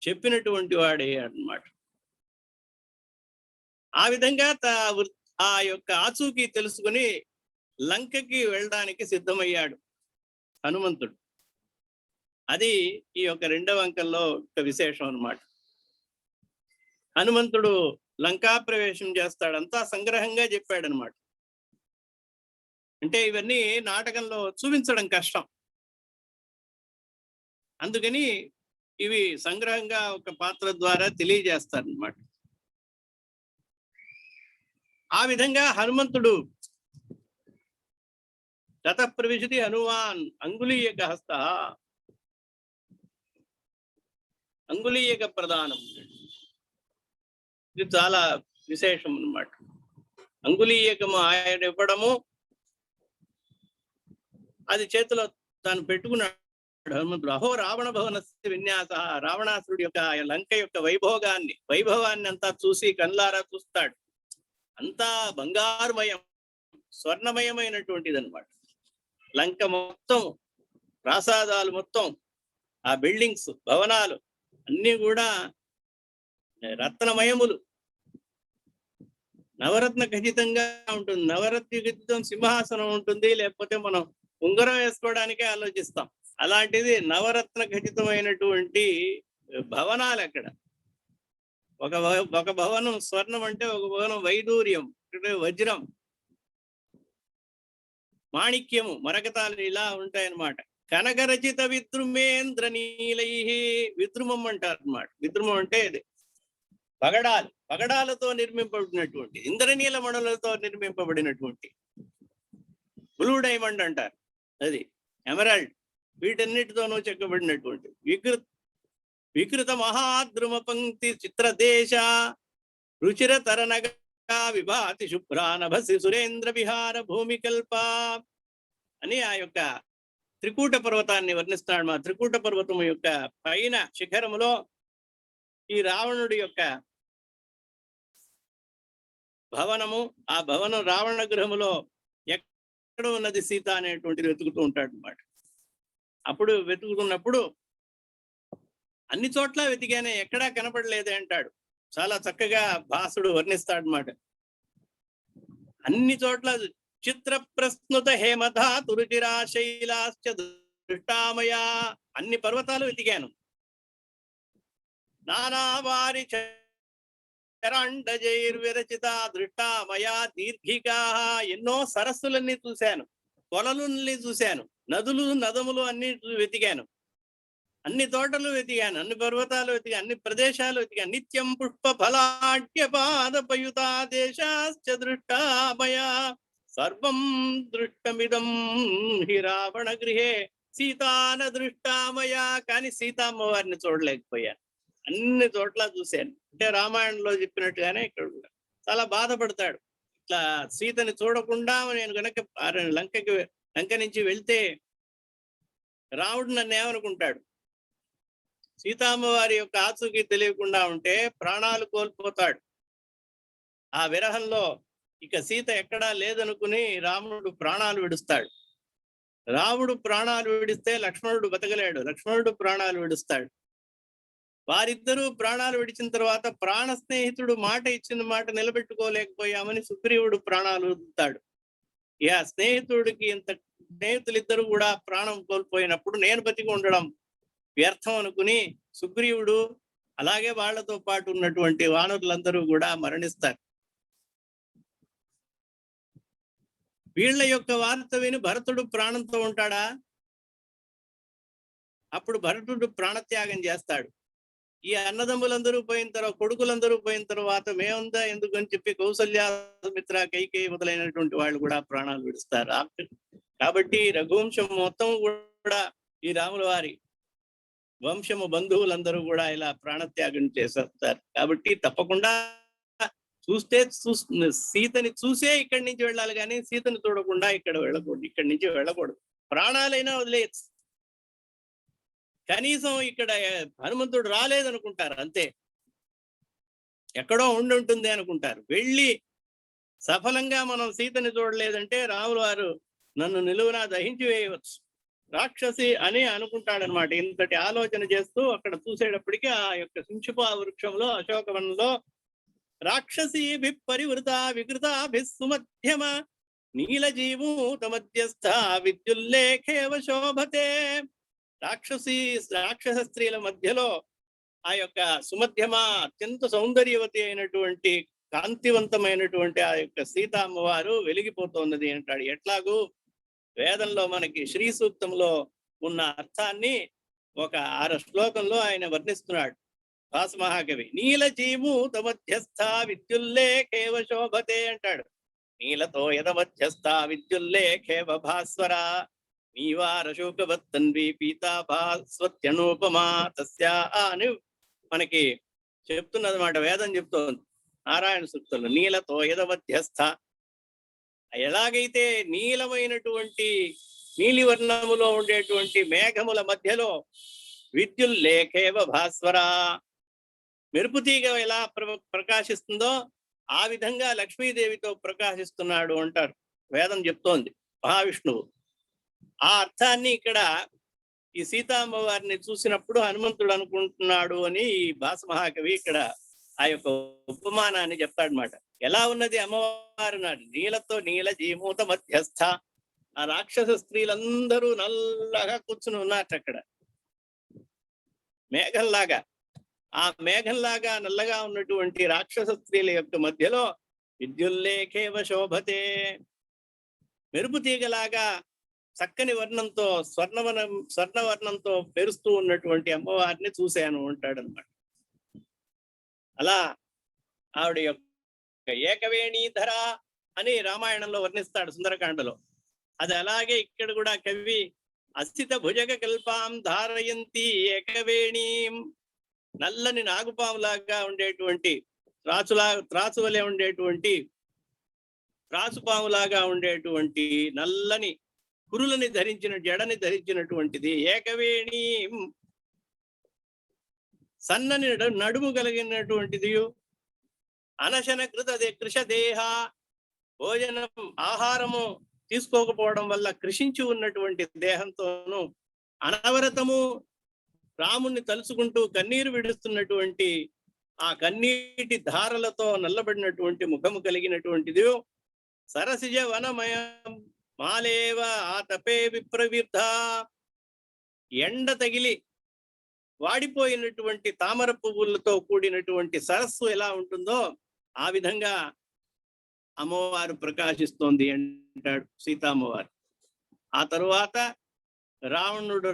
చెప్పినటువంటి వాడే అన్నమాట. ఆ విధంగా ఆ యొక్క ఆచూకీ తెలుసుకుని లంకకి వెళ్ళడానికి సిద్ధమయ్యాడు హనుమంతుడు. అది ఈ యొక్క రెండవ అంకంలో ఒక విశేషం అన్నమాట. హనుమంతుడు లంకా ప్రవేశం చేస్తాడు, అంతా సంగ్రహంగా చెప్పాడనమాట. అంటే ఇవన్నీ నాటకంలో చూపించడం కష్టం, అందుకని ఇవి సంగ్రహంగా ఒక పాత్ర ద్వారా తెలియజేస్తారనమాట. ఆ విధంగా హనుమంతుడు గత ప్రవిశతి హనుమాన్ అంగుళీయక హస్త అంగుళీయక ప్రధానం. ఇది చాలా విశేషం అన్నమాట. అంగుళీయకము ఆయన ఇవ్వడము, అది చేతిలో తాను పెట్టుకున్నాడు హనుమంతుడు. అహో రావణ భవన విన్యాస, రావణాసురుడి యొక్క లంక యొక్క వైభవాన్ని అంతా చూసి కళ్ళారా చూస్తాడు. అంతా బంగారుమయం, స్వర్ణమయమైనటువంటిది అనమాట. లంక మొత్తం, ప్రాసాదాలు మొత్తం, ఆ బిల్డింగ్స్, భవనాలు అన్నీ కూడా రత్నమయములు, నవరత్న ఖచ్చితంగా ఉంటుంది. నవరత్న ఖచ్చితం సింహాసనం ఉంటుంది, లేకపోతే మనం ఉంగరం వేసుకోవడానికే ఆలోచిస్తాం. అలాంటిది నవరత్న ఖచ్చితమైనటువంటి భవనాలు అక్కడ. ఒక భవనం స్వర్ణం అంటే, ఒక భవనం వైడూర్యం, వజ్రం, మాణిక్యము, మరకతాలు ఇలా ఉంటాయన్నమాట. కనకరచిత విద్రుమేంద్ర నీలై, విద్రుమం అంటారు అన్నమాట. విద్రుమం అంటే ఇది పగడాలతో నిర్మింపబడినటువంటి, ఇంద్రనీల మణులతో నిర్మింపబడినటువంటి, బ్లూ డైమండ్ అంటారు, అది ఎమరాల్డ్, వీటన్నిటితోనూ చెక్కబడినటువంటి వికృత మహాద్రుమ పంక్తి చిత్రదేశ రుచిర తరనగా విభాతి శుభ్రానభసి సురేంద్ర విహార భూమికల్ప అని ఆ యొక్క త్రికూట పర్వతాన్ని వర్ణిస్తాడు. మా త్రికూట పర్వతం యొక్క పైన శిఖరములో ఈ రావణుడి యొక్క భవనము, ఆ భవనం రావణ గృహములో ఎక్కడ ఉన్నది సీత అనేటువంటిది వెతుకుతూ ఉంటాడు అన్నమాట. అప్పుడు వెతుకుతున్నప్పుడు అన్ని చోట్ల వెతికానే, ఎక్కడా కనపడలేదే అంటాడు. చాలా చక్కగా భాసుడు వర్ణిస్తాడు అన్నమాట. అన్ని చోట్ల చిత్ర ప్రస్నుత హేమధా తురుచిరా శైలాశ్చ దృష్టామయ, అన్ని పర్వతాలు వెతికాను. నానావారి చరాండజైర్విరచిత దృష్టామయా దీర్ఘికా, ఎన్నో సరస్సులన్నీ చూశాను, కొలలుల్ని చూశాను, నదములు అన్ని వెతికాను, అన్ని తోటలు వెతికాను, అన్ని పర్వతాలు వెతికాను, అన్ని ప్రదేశాలు వెతికాను. నిత్యం పుష్ప ఫలాఢ్య పాదపయుతా దేశాశ్చ దృష్టామయ సర్వం దృష్టమిదం హి రావణ గృహే సీతాన దృష్టామయ. కానీ సీతామ్మ వారిని చూడలేకపోయాను, అన్ని చోట్ల చూశాను. అంటే రామాయణంలో చెప్పినట్టుగానే ఇక్కడ కూడా చాలా బాధపడతాడు. ఇట్లా సీతని చూడకుండా నేను కనుక లంక నుంచి వెళ్తే రాముడు నన్ను ఏమనుకుంటాడు, సీతామ్మ వారి యొక్క ఆచూకీ తెలియకుండా ఉంటే ప్రాణాలు కోల్పోతాడు. ఆ విరహంలో ఇక సీత ఎక్కడా లేదనుకుని రాముడు ప్రాణాలు విడుస్తాడు. రాముడు ప్రాణాలు విడిస్తే లక్ష్మణుడు బతకలేడు, లక్ష్మణుడు ప్రాణాలు విడుస్తాడు. వారిద్దరూ ప్రాణాలు విడిచిన తర్వాత ప్రాణ స్నేహితుడు మాట ఇచ్చిన మాట నిలబెట్టుకోలేకపోయామని సుగ్రీవుడు ప్రాణాలు వదులుతాడు. ఆ స్నేహితుడికి స్నేహితులిద్దరూ కూడా ప్రాణం కోల్పోయినప్పుడు నేను బతికి ఉండడం వ్యర్థం అనుకుని సుగ్రీవుడు అలాగే వాళ్లతో పాటు ఉన్నటువంటి వానరులందరూ కూడా మరణిస్తారు. వీళ్ళ యొక్క వార్త విని భరతుడు ప్రాణంతో ఉంటాడా? అప్పుడు భరతుడు ప్రాణత్యాగం చేస్తాడు. ఈ అన్నదమ్ములందరూ పోయిన తర్వాత, కొడుకులందరూ పోయిన తర్వాత మేముందా ఎందుకు అని చెప్పి కౌసల్య, సుమిత్ర, కైకేయి మొదలైనటువంటి వాళ్ళు కూడా ప్రాణాలు విడుస్తారు. కాబట్టి రఘువంశం మొత్తం కూడా ఈ రాముల వారి వంశము బంధువులందరూ కూడా ఇలా ప్రాణత్యాగం చేసేస్తారు. కాబట్టి తప్పకుండా సీతని చూసే ఇక్కడి నుంచి వెళ్ళాలి, కానీ సీతని చూడకుండా ఇక్కడి నుంచి వెళ్ళకూడదు. ప్రాణాలైనా వదిలేయచ్చు. కనీసం ఇక్కడ హనుమంతుడు రాలేదనుకుంటారు, అంతే, ఎక్కడో ఉంటుంది అనుకుంటారు. వెళ్ళి సఫలంగా మనం సీతని చూడలేదంటే రాముల వారు నన్ను నిలువునా దహించి వేయవచ్చు, రాక్షసి అని అనుకుంటాడనమాట. ఇంతటి ఆలోచన చేస్తూ అక్కడ చూసేటప్పటికీ ఆ యొక్క సించుపా వృక్షంలో, అశోకవనంలో రాక్షసి పరివృత వికృత సుమధ్యమ నీలజీవూత మధ్యస్థ విద్యుల్లేఖేవ శోభతే. రాక్షస స్త్రీల మధ్యలో ఆ యొక్క సుమధ్యమ అత్యంత సౌందర్యవతి అయినటువంటి కాంతివంతమైనటువంటి ఆ యొక్క సీత అమ్మవారు వెలిగిపోతున్నది అంటాడు. ఎట్లాగూ వేదంలో మనకి శ్రీ సూక్తంలో ఉన్న అర్థాన్ని ఒక 6 శ్లోకంలో ఆయన వర్ణిస్తున్నాడు భాస మహాకవి. నీలజీమూత మధ్యస్థ విద్యుల్లేఖేవ శోభతే అంటాడు. నీలతో యద మధ్యస్థ విద్యుల్లేఖేవ భాస్వర నీవార శోకవత్తన్వి పీతాభాస్వత్యనూపమా తస్యా అని మనకి చెప్తున్నదన్నమాట. వేదం చెప్తోంది నారాయణ సూక్తంలో. నీలతో యద మధ్యస్థ, ఎలాగైతే నీలమైనటువంటి నీలివర్ణములో ఉండేటువంటి మేఘముల మధ్యలో విద్యుల్లేఖేవ భాస్వర, మెరుపు తీగ ఎలా ప్రకాశిస్తుందో ఆ విధంగా లక్ష్మీదేవితో ప్రకాశిస్తున్నాడు అంటారు, వేదం చెప్తోంది మహావిష్ణువు. ఆ అర్థాన్ని ఇక్కడ ఈ సీతామ్మవారిని చూసినప్పుడు హనుమంతుడు అనుకుంటున్నాడు అని ఈ భాస మహాకవి ఇక్కడ ఆ యొక్క ఉపమానాన్ని చెప్తాడనమాట. ఎలా ఉన్నది అమ్మవారు నాడు? నీలతో నీల జీమూత మధ్యస్థ. ఆ రాక్షస స్త్రీలందరూ నల్లగా కూర్చుని ఉన్నట్టు అక్కడ మేఘంలాగా. ఆ మేఘంలాగా నల్లగా ఉన్నటువంటి రాక్షస స్త్రీల యొక్క మధ్యలో విద్యుల్లేఖేవ శోభతే, మెరుపు తీగలాగా చక్కని వర్ణంతో స్వర్ణవర్ణంతో పెరుస్తూ ఉన్నటువంటి అమ్మవారిని చూశాను అంటాడనమాట. అలా ఆవిడ యొక్క ఏకవేణీధర అని రామాయణంలో వర్ణిస్తాడు సుందరకాండలో. అది అలాగే ఇక్కడ కూడా కవి అస్థిత భుజగ కల్పాం ధారయంతి ఏకవేణీం, నల్లని నాగుపాములాగా ఉండేటువంటి త్రాచువలే ఉండేటువంటి త్రాచుపాములాగా ఉండేటువంటి నల్లని కురులని జడని ధరించినటువంటిది ఏకవేణి, సన్నని నడుము కలిగినటువంటిది, అనశన కృషదేహ, భోజనం ఆహారము తీసుకోకపోవడం వల్ల కృషించి ఉన్నటువంటి దేహంతోనూ అనవరతము రాముణ్ణి తలుచుకుంటూ కన్నీరు విడుస్తున్నటువంటి ఆ కన్నీటి ధారలతో నల్లబడినటువంటి ముఖము కలిగినటువంటిది, సరసిజ వనమయం మాలేవ ఆతపే విప్రవిర్ధ, ఎండ తగిలి వాడిపోయినటువంటి తామర పువ్వులతో కూడినటువంటి సరస్సు ఎలా ఉంటుందో ఆ విధంగా అమ్మవారు ప్రకాశిస్తోంది అంటాడు సీతామ్మవారు. ఆ తరువాత రావణుడు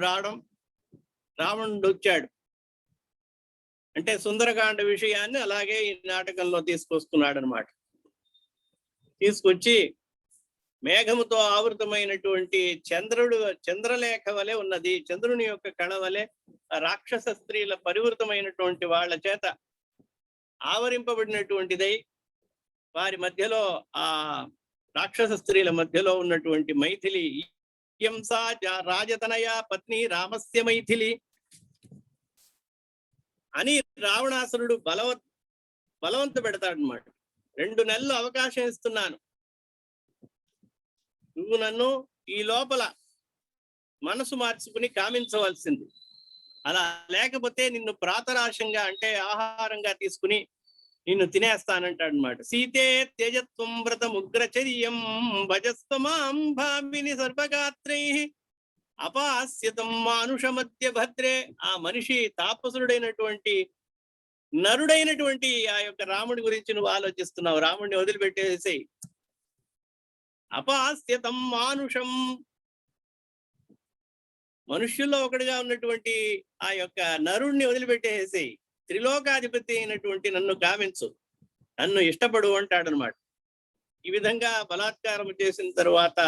వచ్చాడు. అంటే సుందరకాండ విషయాన్ని అలాగే ఈ నాటకంలో తీసుకొస్తున్నాడు అనమాట. తీసుకొచ్చి మేఘముతో ఆవృతమైనటువంటి చంద్రలేఖ వలె ఉన్నది, చంద్రుని యొక్క కళ వలె రాక్షస స్త్రీల పరివృతమైనటువంటి వాళ్ళ చేత ఆవరింపబడినటువంటిదై వారి మధ్యలో ఆ రాక్షస స్త్రీల మధ్యలో ఉన్నటువంటి మైథిలి, రాజతనయ పత్ని రామస్య మైథిలి అని రావణాసురుడు బలవంత పెడతాడనమాట. 2 నెలలు అవకాశం ఇస్తున్నాను, నువ్వు నన్ను ఈ లోపల మనసు మార్చుకుని కామించవలసింది. అలా లేకపోతే నిన్ను ప్రాతరాశంగా అంటే ఆహారంగా తీసుకుని నిన్ను తినేస్తానంటాడు అనమాట. సీతే త్యజత్వం వ్రతం ఉగ్రచర్యం భజస్వమాం భామిని సర్వగాత్రై అపాస్యతం మానుష మధ్య భద్రే. ఆ మనిషి తాపసుడైనటువంటి నరుడైనటువంటి ఆ యొక్క రాముడి గురించి నువ్వు ఆలోచిస్తున్నావు. రాముడిని వదిలిపెట్టేసేయి. అపాస్యతం మానుషం, మనుష్యుల్లో ఒకటిగా ఉన్నటువంటి ఆ యొక్క నరుణ్ణి వదిలిపెట్టేసేయి. త్రిలోకాధిపతి అయినటువంటి నన్ను గావించు, నన్ను ఇష్టపడు అంటాడనమాట. ఈ విధంగా బలాత్కారం చేసిన తరువాత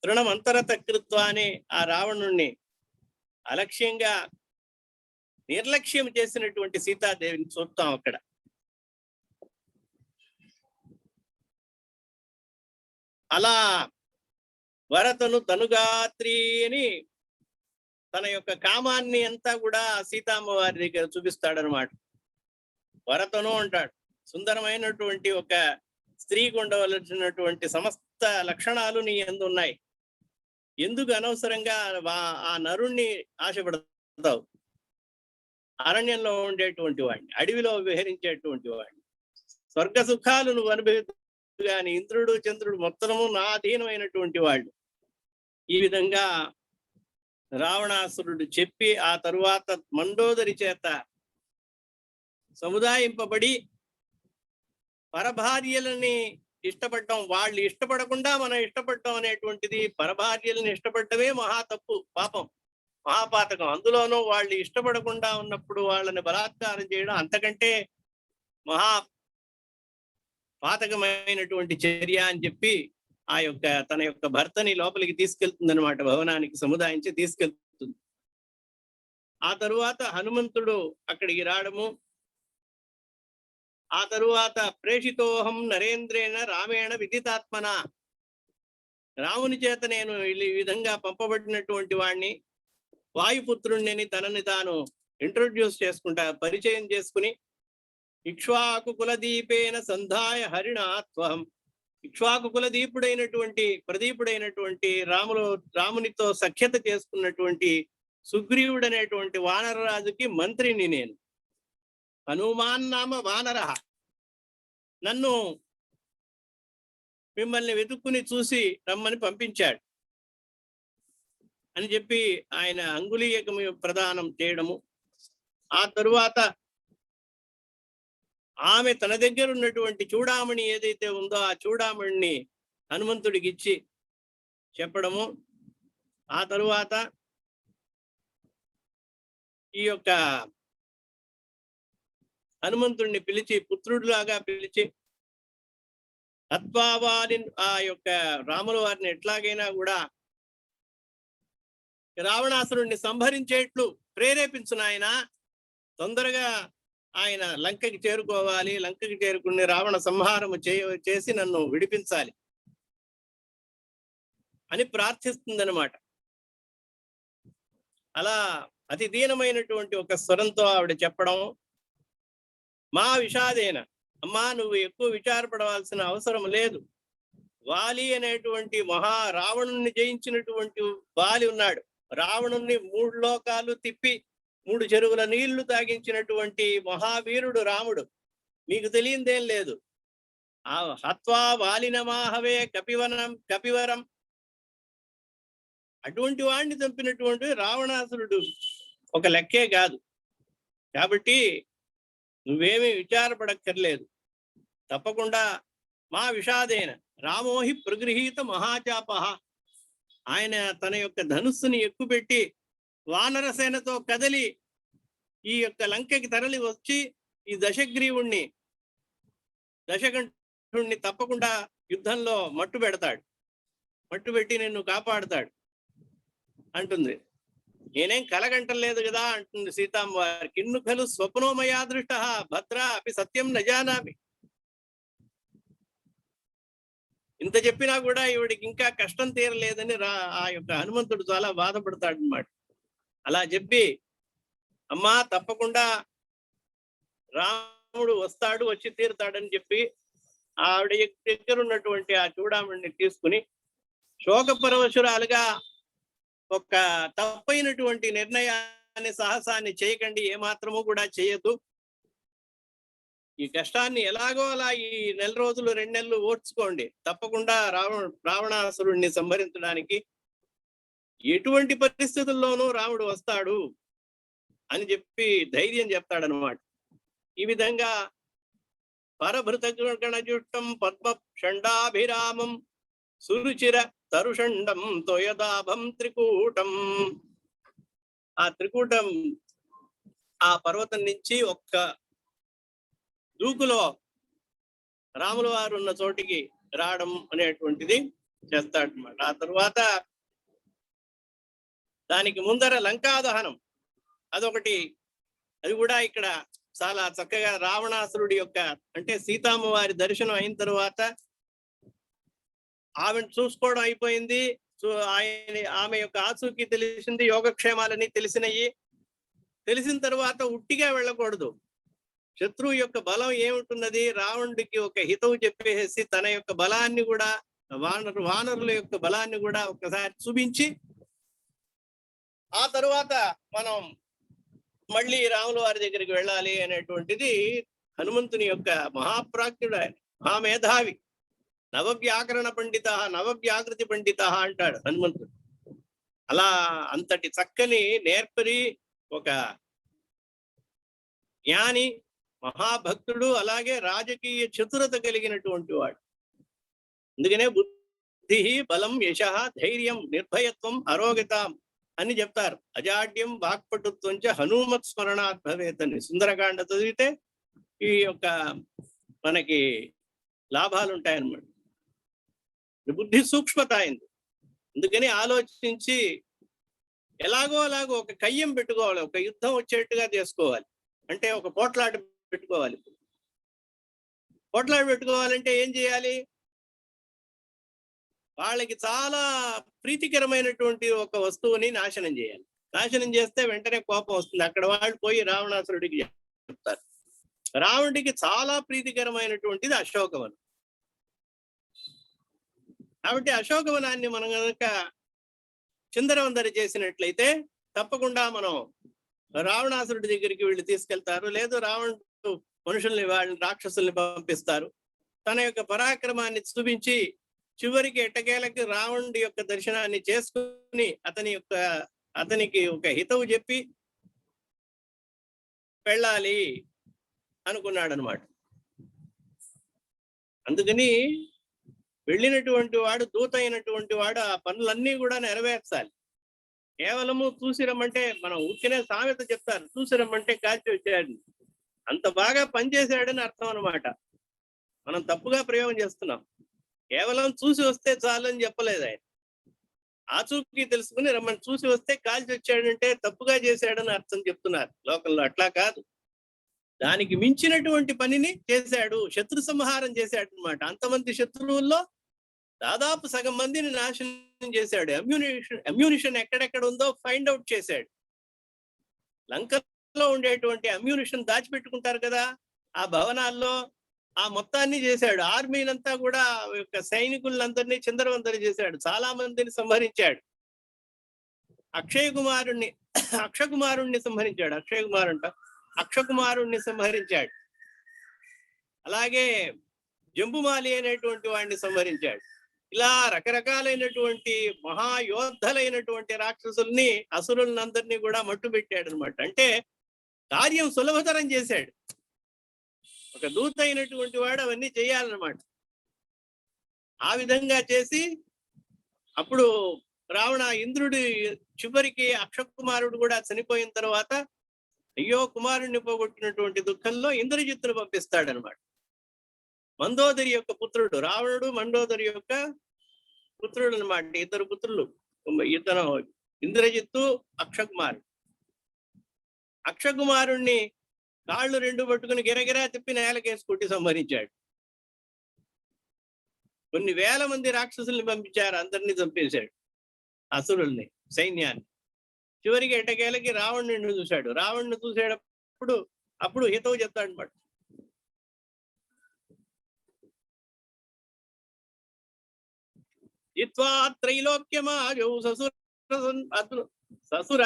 తృణమంతరత కృత్వా అని ఆ రావణుణ్ణి అలక్ష్యంగా నిర్లక్ష్యం చేసినటువంటి సీతాదేవిని చూస్తాం అక్కడ. అలా వరతను తనుగాత్రి అని తన యొక్క కామాన్ని అంతా కూడా సీతమ్మ వారి దగ్గర చూపిస్తాడనమాట. వరతను అంటాడు, సుందరమైనటువంటి ఒక స్త్రీకి ఉండవలసినటువంటి సమస్త లక్షణాలు నీ యందు ఉన్నాయి. ఎందుకు అనవసరంగా ఆ నరుణ్ణి ఆశపడతావు? అరణ్యంలో ఉండేటువంటి వాడిని, అడవిలో విహరించేటువంటి వాడిని, స్వర్గ సుఖాలు నువ్వు అనుభవిస్తూ గాని ఇంద్రుడు చంద్రుడు మొత్తము నా అధీనమైనటువంటి వాళ్ళు. ఈ విధంగా రావణాసురుడు చెప్పి ఆ తరువాత మండోదరి చేత సముదాయింపబడి పరభార్యలని ఇష్టపడటం, వాళ్ళు ఇష్టపడకుండా మనం ఇష్టపడటం అనేటువంటిది, పరభార్యలను ఇష్టపడటమే మహా తప్పు, పాపం, మహాపాతకం. అందులోనూ వాళ్ళు ఇష్టపడకుండా ఉన్నప్పుడు వాళ్ళని బలాత్కారం చేయడం అంతకంటే మహా పాతకమైనటువంటి చర్య అని చెప్పి ఆ యొక్క తన యొక్క భర్తని లోపలికి తీసుకెళ్తుంది అనమాట. భవనానికి సముదాయించి తీసుకెళ్తుంది. ఆ తరువాత హనుమంతుడు అక్కడికి రావడము, ఆ తరువాత ప్రేషితోహం నరేంద్రేణ రామేణ విదితాత్మన, రాముని చేత నేను ఈ విధంగా పంపబడినటువంటి వాణ్ణి, వాయుపుత్రుణ్ణి తనని తాను ఇంట్రొడ్యూస్ చేసుకుంటా, పరిచయం చేసుకుని, ఇక్ష్వాకు కులదీపేన సంధాయ హరిణాత్వం, ఇక్ష్వాకు కులదీపుడైనటువంటి ప్రదీపుడైనటువంటి రామునితో సఖ్యత చేసుకున్నటువంటి సుగ్రీవుడు అనేటువంటి వానరరాజుకి మంత్రిని నేను. హనుమాన్ నామ వానర, నన్ను మిమ్మల్ని వెతుక్కుని చూసి రమ్మని పంపించాడు అని చెప్పి ఆయన అంగుళీయకము ప్రదానం చేయడము. ఆ తరువాత ఆమె తన దగ్గర ఉన్నటువంటి చూడామణి ఏదైతే ఉందో ఆ చూడామణిని హనుమంతుడికి ఇచ్చి చెప్పడము. ఆ తరువాత ఈ యొక్క హనుమంతుడిని పిలిచి, పుత్రుడిలాగా పిలిచి, తత్వావాలి ఆ యొక్క రాముల వారిని ఎట్లాగైనా కూడా రావణాసురుణ్ణి సంహరించేట్లు ప్రేరేపించిన ఆయన, తొందరగా ఆయన లంకకి చేరుకోవాలి, లంకకి చేరుకుని రావణ సంహారము చేసి నన్ను విడిపించాలి అని ప్రార్థిస్తుందన్నమాట. అలా అతి దీనమైనటువంటి ఒక స్వరంతో ఆవిడ చెప్పడం, మా విషాదేన, అమ్మా నువ్వు ఎక్కువ విచారపడవలసిన అవసరం లేదు. వాలి అనేటువంటి మహా రావణుణ్ణి జయించినటువంటి వాలి ఉన్నాడు. రావణుణ్ణి 3 లోకాలు తిప్పి 3 చెరువుల నీళ్లు తాగించినటువంటి మహావీరుడు రాముడు. మీకు తెలియందేం లేదు. ఆ హత్వా వాలినమాహవే కపివరం, అటువంటి వాడిని చంపినటువంటి రావణాసురుడు ఒక లెక్కే కాదు. కాబట్టి నువ్వేమీ విచారపడక్కర్లేదు. తప్పకుండా మా విషాదేన రామోహి ప్రగృహీత మహాచాప, ఆయన తన యొక్క ధనుస్సుని ఎక్కుపెట్టి వానరసేనతో కదలి ఈ యొక్క లంకకి తరలి వచ్చి ఈ దశగ్రీవుణ్ణి, దశకంఠుణ్ణి తప్పకుండా యుద్ధంలో మట్టు పెట్టి నిన్ను కాపాడుతాడు అంటుంది. నేనేం కలగంటలేదు కదా అంటుంది సీతమ్మ వారి. కిన్ను ఖలు స్వప్నోమయా దృష్ట భద్ర అపి సత్యం నజానామి. ఇంత చెప్పినా కూడా ఈవిడికి ఇంకా కష్టం తీరలేదని ఆ యొక్క హనుమంతుడు చాలా బాధపడతాడు అన్నమాట. అలా చెప్పి, అమ్మా తప్పకుండా రాముడు వస్తాడు, వచ్చి తీరుతాడని చెప్పి ఆవిడ దగ్గర ఉన్నటువంటి ఆ చూడామణిని తీసుకుని శోకపరవశురాలుగా ఒక తప్పైనటువంటి నిర్ణయాన్ని అనే సాహసాన్ని చేయకండి, ఏమాత్రము కూడా చేయొద్దు. ఈ కష్టాన్ని ఎలాగో అలా ఈ 1 రోజులు 2 నెలలు ఓర్చుకోండి. తప్పకుండా రావణాసురుణ్ణి సంహరించడానికి ఎటువంటి పరిస్థితుల్లోనూ రాముడు వస్తాడు అని చెప్పి ధైర్యం చెప్తాడనమాట. ఈ విధంగా పరభృత గణజుష్టం పద్మ షండాభిరామం సురుచిర తరుషండం తోయదాభం త్రికూటం. ఆ త్రికూటం ఆ పర్వతం నుంచి ఒక్క దూకులో రాముల వారు ఉన్న చోటికి రావడం అనేటువంటిది చేస్తాడనమాట. ఆ తర్వాత దానికి ముందర లంకా దహనం అదొకటి. అది కూడా ఇక్కడ చాలా చక్కగా రావణాసురుడి యొక్క అంటే సీతమ్మ వారి దర్శనం అయిన తర్వాత ఆమెను చూసుకోవడం అయిపోయింది. ఆమె యొక్క ఆచూకీ తెలిసింది, యోగక్షేమాలని తెలిసినవి. తెలిసిన తర్వాత ఉట్టిగా వెళ్ళకూడదు. శత్రువు యొక్క బలం ఏముంటున్నది, రావణుడికి ఒక హితవు చెప్పేసి తన యొక్క బలాన్ని కూడా వానరుల యొక్క బలాన్ని కూడా ఒకసారి చూపించి ఆ తరువాత మనం మళ్ళీ రాముల వారి దగ్గరికి వెళ్ళాలి అనేటువంటిది హనుమంతుని యొక్క మహాప్రాజ్ఞుడు, ఆయన మహామేధావి, నవవ్యాకరణ పండిత నవవ్యాకృతి పండిత అంటాడు హనుమంతుడు. అలా అంతటి చక్కని నేర్పరి ఒక జ్ఞాని, మహాభక్తుడు, అలాగే రాజకీయ చతురత కలిగినటువంటి వాడు. అందుకనే బుద్ధి బలం యశ ధైర్యం నిర్భయత్వం అరోగతాం అని చెప్తారు. అజాడ్యం వాక్పటుత్వం చ హనుమత్ స్మరణాత్ భవేత్ అని సుందరకాండ చదివితే ఈ యొక్క మనకి లాభాలు ఉంటాయన్నమాట. బుద్ధి సూక్ష్మత అయింది. అందుకని ఆలోచించి ఎలాగో అలాగో ఒక కయ్యం పెట్టుకోవాలి, ఒక యుద్ధం వచ్చేట్టుగా చేసుకోవాలి. అంటే ఒక పోట్లాట పెట్టుకోవాలి. పోట్లాట పెట్టుకోవాలంటే ఏం చేయాలి, వాళ్ళకి చాలా ప్రీతికరమైనటువంటి ఒక వస్తువుని నాశనం చేయాలి. నాశనం చేస్తే వెంటనే కోపం వస్తుంది. అక్కడ వాళ్ళు పోయి రావణాసురుడికి చెప్తారు. రావణుడికి చాలా ప్రీతికరమైనటువంటిది అశోకవనం. కాబట్టి అశోకవనాన్ని మనం కనుక చిందరవందర చేసినట్లయితే తప్పకుండా మనం రావణాసురుడి దగ్గరికి వీళ్ళు తీసుకెళ్తారు. లేదు రావణుడు మనుషుల్ని వాళ్ళని రాక్షసుల్ని పంపిస్తారు. తన యొక్క పరాక్రమాన్ని చూపించి చివరికి ఎట్టకేలకి రావణుడి యొక్క దర్శనాన్ని చేసుకుని అతనికి ఒక హితవు చెప్పి వెళ్ళాలి అనుకున్నాడు అనమాట. అందుకని వెళ్ళినటువంటి వాడు, దూత అయినటువంటి వాడు ఆ పనులన్నీ కూడా నెరవేర్చాలి. కేవలము చూసి రమ్మంటే, మనం ఊరికనే సామెత చెప్తారు, చూసి రమ్మంటే కాల్చి వచ్చాడు, అంత బాగా పనిచేశాడని అర్థం అనమాట. మనం తప్పుగా ప్రయోగం చేస్తున్నాం. కేవలం చూసి వస్తే చాలు అని చెప్పలేదు ఆయన. ఆచూకీ తెలుసుకుని రమ్మని చూసి వస్తే కాల్చి వచ్చాడంటే తప్పుగా చేశాడని అర్థం చెప్తున్నారు లోకంలో. అట్లా కాదు, దానికి మించినటువంటి పనిని చేశాడు, శత్రు సంహారం చేశాడు అనమాట. అంతమంది శత్రువుల్లో దాదాపు సగం మందిని నాశనం చేశాడు. అమ్యూనిషన్ ఎక్కడెక్కడ ఉందో ఫైండ్ అవుట్ చేశాడు. లంకలో ఉండేటువంటి అమ్యూనిషన్ దాచిపెట్టుకుంటారు కదా ఆ భవనాల్లో, ఆ మొత్తాన్ని చేశాడు. ఆర్మీనంతా కూడా యొక్క సైనికులందరినీ చిందరవందర చేశాడు. చాలా మందిని సంహరించాడు. అక్షకుమారుణ్ణి సంహరించాడు. అక్షకుమారుణ్ణి సంహరించాడు. అలాగే జంబుమాలి అనేటువంటి వాడిని సంహరించాడు. ఇలా రకరకాలైనటువంటి మహాయోద్ధలైనటువంటి రాక్షసుల్ని, అసురులందరినీ కూడా మట్టు పెట్టాడు అనమాట. అంటే కార్యం సులభతరం చేశాడు. ఒక దూత అయినటువంటి వాడు అవన్నీ చేయాలన్నమాట. ఆ విధంగా చేసి అప్పుడు ఇంద్రుడి చివరికి అక్షకుమారుడు కూడా చనిపోయిన తర్వాత అయ్యో కుమారుణ్ణి పోగొట్టినటువంటి దుఃఖంలో ఇంద్రజిత్తును పంపిస్తాడనమాట. మందోదరి యొక్క పుత్రుడు రావణుడు, మండోదరి యొక్క పుత్రుడు అనమాట. ఇద్దరు పుత్రులు, ఇతను ఇంద్రజిత్తు, అక్షకుమారుడు. అక్షకుమారుణ్ణి కాళ్ళు రెండు పట్టుకుని గిరగిరా తిప్పి నేలకేసి కొట్టి సంహరించాడు. కొన్ని వేల మంది రాక్షసుల్ని పంపించారు, అందరినీ చంపేశాడు, అసురుల్ని, సైన్యాన్ని. చివరికి ఎట్టకేలకి రావణుడిని చూశాడు. రావణుని చూసేటప్పుడు హితవు చెప్తాడు అనమాట. జిత్వా త్రైలోక్యమాజౌ ససుర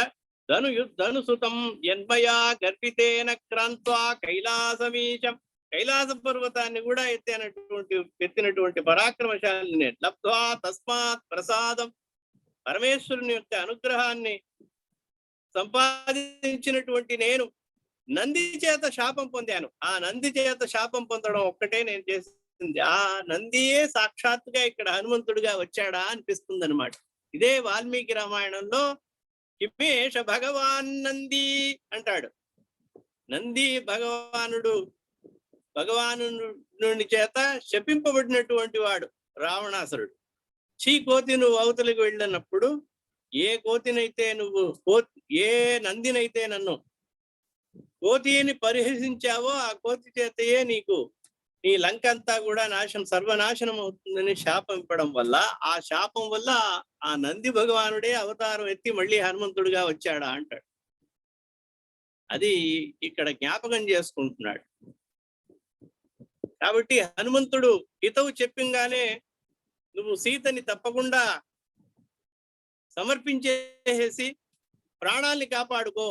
ధనుసుతం ఎన్మయా గర్భితేన క్రాంత్వా కైలాసమీశం. కైలాస పర్వతాన్ని కూడా ఎత్తినటువంటి పరాక్రమశాలిని నేను. లబ్ధ్వా తస్మాత్ ప్రసాదం, పరమేశ్వరుని యొక్క అనుగ్రహాన్ని సంపాదించినటువంటి నేను నంది చేత శాపం పొందాను. ఆ నంది చేత శాపం పొందడం ఒక్కటే నేను చేసింది. ఆ నందియే సాక్షాత్తుగా ఇక్కడ హనుమంతుడిగా వచ్చాడా అనిపిస్తుంది అనమాట. ఇదే వాల్మీకి రామాయణంలో కిమేష భగవాన్ నంది అంటాడు. నంది భగవాను చేత శపింపబడినటువంటి వాడు రావణాసురుడు. కోతి నువ్వు అవతలికి వెళ్ళినప్పుడు ఏ కోతినైతే ఏ నందినైతే నన్ను కోతిని పరిహసించావో ఆ కోతి చేతయే నీ లంక అంతా కూడా సర్వనాశనం అవుతుందని శాపం ఇవ్వడం వల్ల, ఆ శాపం వల్ల ఆ నంది భగవానుడే అవతారం ఎత్తి మళ్ళీ హనుమంతుడిగా వచ్చాడా అంటాడు. అది ఇక్కడ జ్ఞాపకం చేసుకుంటున్నాడు. కాబట్టి హనుమంతుడు హితవు చెప్పింగానే నువ్వు సీతని తప్పకుండా సమర్పించేసి ప్రాణాల్ని కాపాడుకో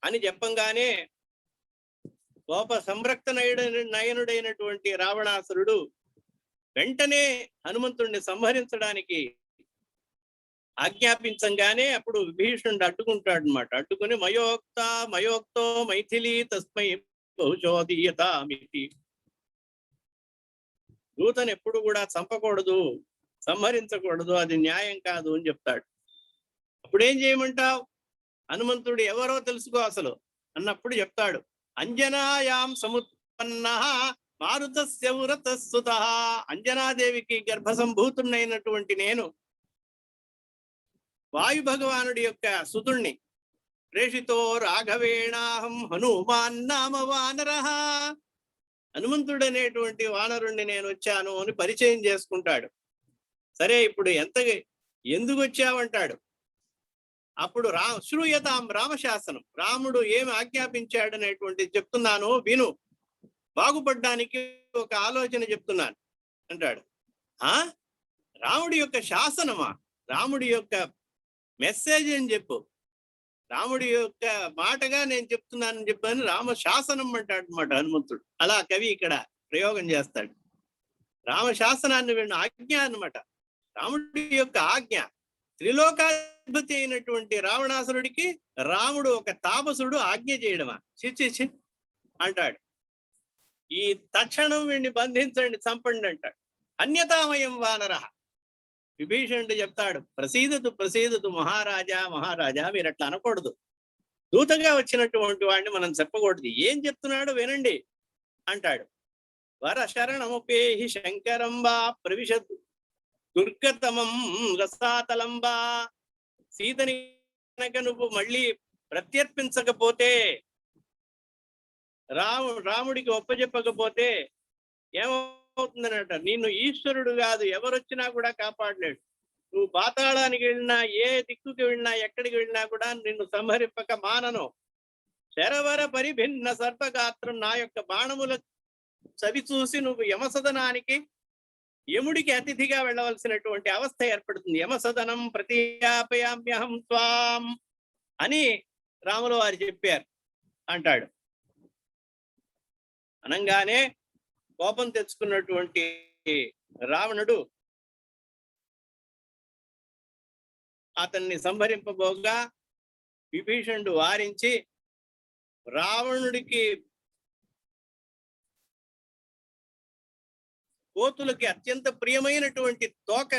అని చెప్పంగానే కోప సంరక్త నయనుడైనటువంటి రావణాసురుడు వెంటనే హనుమంతుడిని సంహరించడానికి ఆజ్ఞాపించంగానే అప్పుడు విభీషణుడు అడ్డుకుంటాడు అనమాట. అడ్డుకుని మయోక్తో మైథిలి తస్మై బహుశోదీయతామితి. దూతను ఎప్పుడు కూడా చంపకూడదు, సంహరించకూడదు, అది న్యాయం కాదు అని చెప్తాడు. అప్పుడు ఏం చేయమంటావు? హనుమంతుడు ఎవరో తెలుసుకో అసలు అన్నప్పుడు చెప్తాడు. అంజనాయాం సముత్పన్న మారుతస్య ఉరతస్సుతః. అంజనాదేవికి గర్భసంభూతుడైనటువంటి నేను వాయు భగవానుడి యొక్క సుతుణ్ణి. ప్రేషితో రాఘవేణాహం హనుమాన్ నామ వానరః. హనుమంతుడు అనేటువంటి వానరుణ్ణి నేను వచ్చాను అని పరిచయం చేసుకుంటాడు. సరే, ఇప్పుడు ఎందుకు వచ్చావంటాడు. అప్పుడు శ్రూయతాం రామశాసనం, రాముడు ఏమి ఆజ్ఞాపించాడు అనేటువంటిది చెప్తున్నాను విను, బాగుపడ్డానికి ఒక ఆలోచన చెప్తున్నాను అంటాడు. రాముడి యొక్క శాసనమా? రాముడి యొక్క మెసేజ్ అని చెప్పు, రాముడి యొక్క మాటగా నేను చెప్తున్నానని చెప్పని రామ శాసనం అంటాడు అనమాట హనుమంతుడు. అలా కవి ఇక్కడ ప్రయోగం చేస్తాడు. రామ శాసనాన్ని విన్న ఆజ్ఞ అన్నమాట. రాముడి యొక్క ఆజ్ఞ. త్రిలోకాధిపతి అయినటువంటి రావణాసురుడికి రాముడు ఒక తాపసుడు ఆజ్ఞ చేయడమా? చిచ్చి అంటాడు. ఈ తక్షణం వీడిని బంధించండి, చంపండి అంటాడు. అన్యతామయం వానర. విభీషణుడు చెప్తాడు, ప్రసీదతు మహారాజా మీరు అట్లా అనకూడదు. దూతగా వచ్చినటువంటి వాడిని మనం చెప్పకూడదు. ఏం చెప్తున్నాడు వినండి అంటాడు. వర శరణముపేహి శంకరంబా ప్రవిశతు దుర్గతమం రసాతలంబా. సీతని కనుక నువ్వు మళ్ళీ ప్రత్యర్పించకపోతే, రాముడికి ఒప్పచెప్పకపోతే ఏమవుతుందనట, నిన్ను ఈశ్వరుడు కాదు ఎవరొచ్చినా కూడా కాపాడలేడు. నువ్వు పాతాళానికి వెళ్ళినా, ఏ దిక్కుకి వెళ్ళినా, ఎక్కడికి వెళ్ళినా కూడా నిన్ను సంహరింపక మానను. శరవర పరిభిన్న సర్పగాత్రం, నా యొక్క బాణముల చవి చూసి నువ్వు యమసదనానికి, యముడికి అతిథిగా వెళ్ళవలసినటువంటి అవస్థ ఏర్పడుతుంది. యమసదనం ప్రతియాపయామ్యహం త్వాం అని రాములు వారు చెప్పారు అంటాడు. అనంగానే కోపం తెచ్చుకున్నటువంటి రావణుడు అతన్ని సంహరింపబోగా విభీషణుడు వారించి రావణుడికి కోతులకి అత్యంత ప్రియమైనటువంటి తోక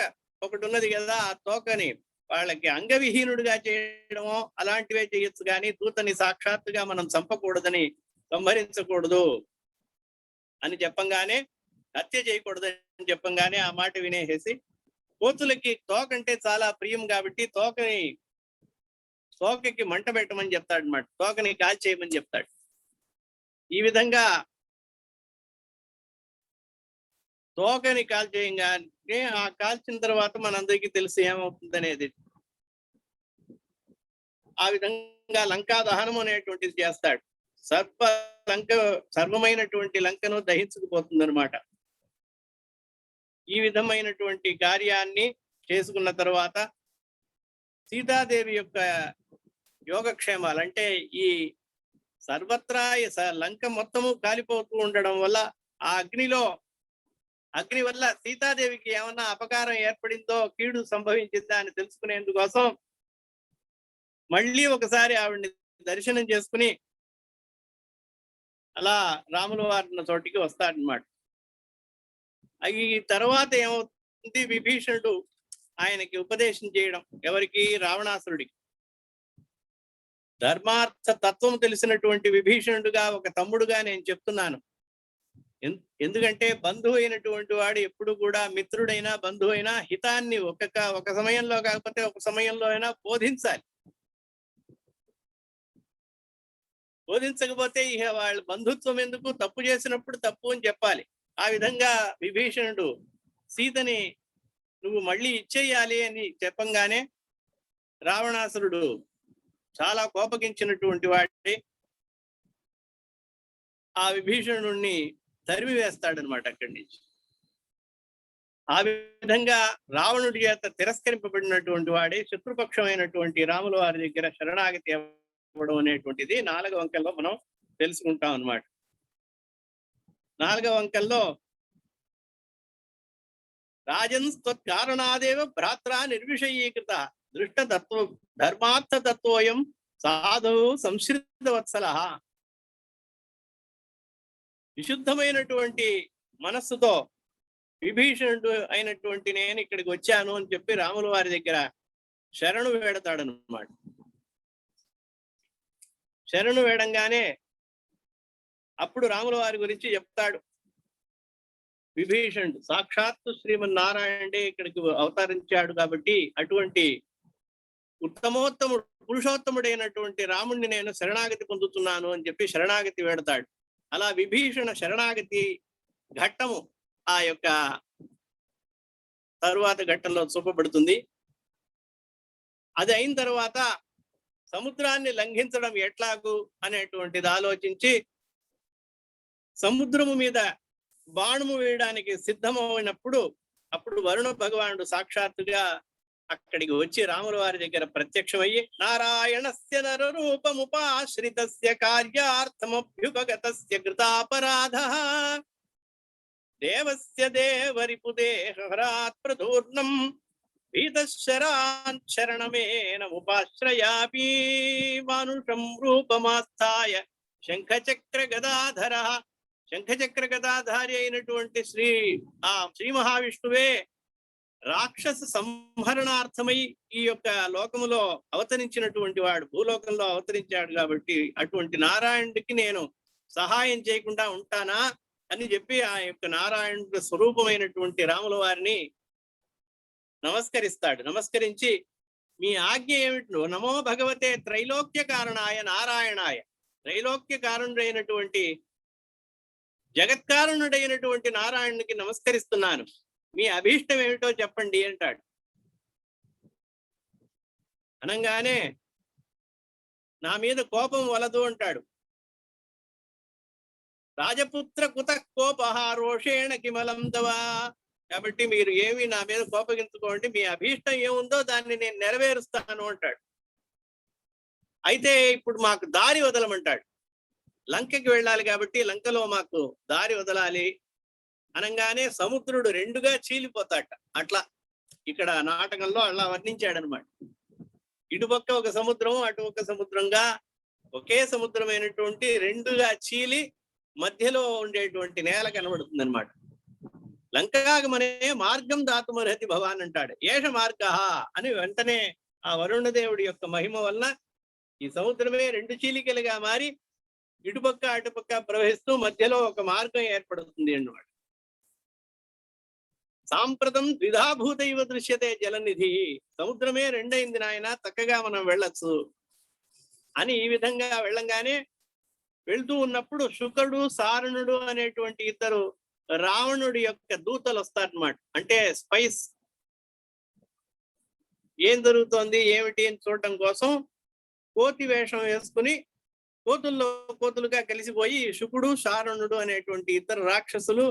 ఒకటి ఉన్నది కదా, ఆ తోకని వాళ్ళకి అంగవిహీనుడిగా చేయడమో అలాంటివే చేయొచ్చు, కానీ దూతని సాక్షాత్తుగా మనం చంపకూడదని, సంహరించకూడదు అని చెప్పంగానే, హత్య చేయకూడదని చెప్పంగానే ఆ మాట వినేసేసి, కోతులకి తోక అంటే చాలా ప్రియం కాబట్టి తోకకి మంట పెట్టమని చెప్తాడు అన్నమాట. తోకని కాల్చేయమని చెప్తాడు. ఈ విధంగా తోకని కాల్చేయంగానే, ఆ కాల్చిన తర్వాత మనందరికీ తెలిసి ఏమవుతుంది అనేది. ఆ విధంగా లంకా దహనం అనేటువంటిది చేస్తాడు. సర్వమైనటువంటి లంకను దహించుకుపోతుంది అనమాట. ఈ విధమైనటువంటి కార్యాన్ని చేసుకున్న తర్వాత సీతాదేవి యొక్క యోగక్షేమాలు అంటే ఈ సర్వత్రా లంక మొత్తము కాలిపోతూ ఉండడం వల్ల ఆ అగ్ని వల్ల సీతాదేవికి ఏమన్నా అపకారం ఏర్పడిందో, కీడు సంభవించిందా అని తెలుసుకునేందుకోసం మళ్ళీ ఒకసారి ఆవిడ్ని దర్శనం చేసుకుని అలా రాముల వారిన చోటికి వస్తాడనమాట. ఈ తర్వాత ఏమవుతుంది, విభీషణుడు ఆయనకి ఉపదేశం చేయడం, ఎవరికి? రావణాసురుడికి. ధర్మార్థ తత్వం తెలిసినటువంటి విభీషణుడుగా, ఒక తమ్ముడుగా నేను చెప్తున్నాను. ఎందుకంటే బంధువు అయినటువంటి వాడు ఎప్పుడు కూడా, మిత్రుడైనా బంధువు అయినా హితాన్ని ఒక సమయంలో కాకపోతే ఒక సమయంలో అయినా బోధించాలి. బోధించకపోతే ఇక వాళ్ళ బంధుత్వం ఎందుకు? తప్పు చేసినప్పుడు తప్పు అని చెప్పాలి. ఆ విధంగా విభీషణుడు సీతని నువ్వు మళ్ళీ ఇచ్చేయాలి అని చెప్పంగానే రావణాసురుడు చాలా కోపగించినటువంటి వాడి ఆ విభీషణుడిని తరిమి వేస్తాడనమాట అక్కడి నుంచి. ఆ విధంగా రావణుడి చేత తిరస్కరింపబడినటువంటి వాడే శత్రుపక్షమైనటువంటి రాముల వారి దగ్గర శరణాగతి ఇవ్వడం అనేటువంటిది 4వ అంకంలో మనం తెలుసుకుంటాం అన్నమాట. 4వ అంకంలో రాజన్ త్వత్కారణాదేవ భ్రాత్రా నిర్విషయీకృత దృష్ట తత్వ ధర్మార్థ తత్వోయం సాధు సంశ్రిత వత్సల. విశుద్ధమైనటువంటి మనస్సుతో విభీషణుడు అయినటువంటి నేను ఇక్కడికి వచ్చాను అని చెప్పి రాముల వారి దగ్గర శరణు వేడతాడనమాట. శరణు వేడంగానే అప్పుడు రాముల వారి గురించి చెప్తాడు విభీషణుడు. సాక్షాత్తు శ్రీమన్నారాయణుడే ఇక్కడికి అవతరించాడు కాబట్టి అటువంటి ఉత్తమోత్తముడు పురుషోత్తముడైనటువంటి రాముణ్ణి నేను శరణాగతి పొందుతున్నాను అని చెప్పి శరణాగతి వేడతాడు. అలా విభీషణ శరణాగతి ఘట్టము ఆ యొక్క తరువాత ఘట్టంలో చూపబడుతుంది. అది అయిన తర్వాత సముద్రాన్ని లంఘించడం ఎట్లాగు అనేటువంటిది ఆలోచించి సముద్రము మీద బాణము వేయడానికి సిద్ధమైనప్పుడు అప్పుడు వరుణ భగవానుడు సాక్షాత్తుగా అక్కడికి వచ్చి రాముల వారి దగ్గర ప్రత్యక్షమయ్యి నారాయణస్య నరరూపముపాశ్రితస్య కార్యార్థమభ్యుపగతస్య కృతాపరాధః దేవస్య దేవరిపుదేహరాత్ ప్రదూర్ణం భీతశరాన్ శరణమేనముపాశ్రయాపి మానుషం రూపమాస్థాయ శంఖచక్ర గదాధరః. శంఖచక్ర గదాధారి అయినటువంటి శ్రీ మహావిష్ణువే రాక్షస సంహరణార్థమై ఈ యొక్క లోకములో అవతరించినటువంటి వాడు, భూలోకంలో అవతరించాడు. కాబట్టి అటువంటి నారాయణుడికి నేను సహాయం చేయకుండా ఉంటానా అని చెప్పి ఆ యొక్క నారాయణుడి స్వరూపమైనటువంటి రాముల వారిని నమస్కరిస్తాడు. నమస్కరించి మీ ఆజ్ఞ ఏమిటి? నమో భగవతే త్రైలోక్య కారణాయ నారాయణాయ. త్రైలోక్య కారణుడైనటువంటి జగత్కారణుడైనటువంటి నారాయణునికి నమస్కరిస్తున్నాను. మీ అభీష్టం ఏమిటో చెప్పండి అంటాడు. అనగానే నా మీద కోపం వలదు అంటాడు. రాజపుత్ర కుత కోపః రోషేణ కిమలం తవా. కాబట్టి మీరు ఏమి నా మీద కోపగించుకోండి, మీ అభీష్టం ఏముందో దాన్ని నేను నెరవేరుస్తాను అంటాడు. అయితే ఇప్పుడు మాకు దారి వదలమంటాడు. లంకకి వెళ్ళాలి కాబట్టి లంకలో మాకు దారి వదలాలి అనగానే సముద్రుడు 2గా చీలిపోతాట. అట్లా ఇక్కడ నాటకంలో అలా వర్ణించాడనమాట. ఇటుపక్క ఒక సముద్రం, అటు ఒక సముద్రంగా ఒకే సముద్రమైనటువంటి 2గా చీలి మధ్యలో ఉండేటువంటి నేల కనబడుతుంది అనమాట. లంకాగమనే మార్గం దాతుమర్హతి భవాన్ అంటాడు. ఏష మార్గ అని వెంటనే ఆ వరుణదేవుడి యొక్క మహిమ వల్ల ఈ సముద్రమే 2 చీలికలుగా మారి ఇటుపక్క అటుపక్క ప్రవహిస్తూ మధ్యలో ఒక మార్గం ఏర్పడుతుంది అన్నమాట. సాంప్రతం ద్విధాభూతైవ దృశ్యతే జలనిధి. సముద్రమే 2 అయింది నాయన, చక్కగా మనం వెళ్ళొచ్చు అని ఈ విధంగా వెళ్ళంగానే వెళ్తూ ఉన్నప్పుడు శుకుడు సారణుడు అనేటువంటి 2 రావణుడి యొక్క దూతలు వస్తారన్నమాట. అంటే స్పైస్, ఏం జరుగుతోంది ఏమిటి అని చూడటం కోసం కోతి వేషం వేసుకుని కోతులుగా కలిసిపోయి శుకుడు సారణుడు అనేటువంటి 2 రాక్షసులు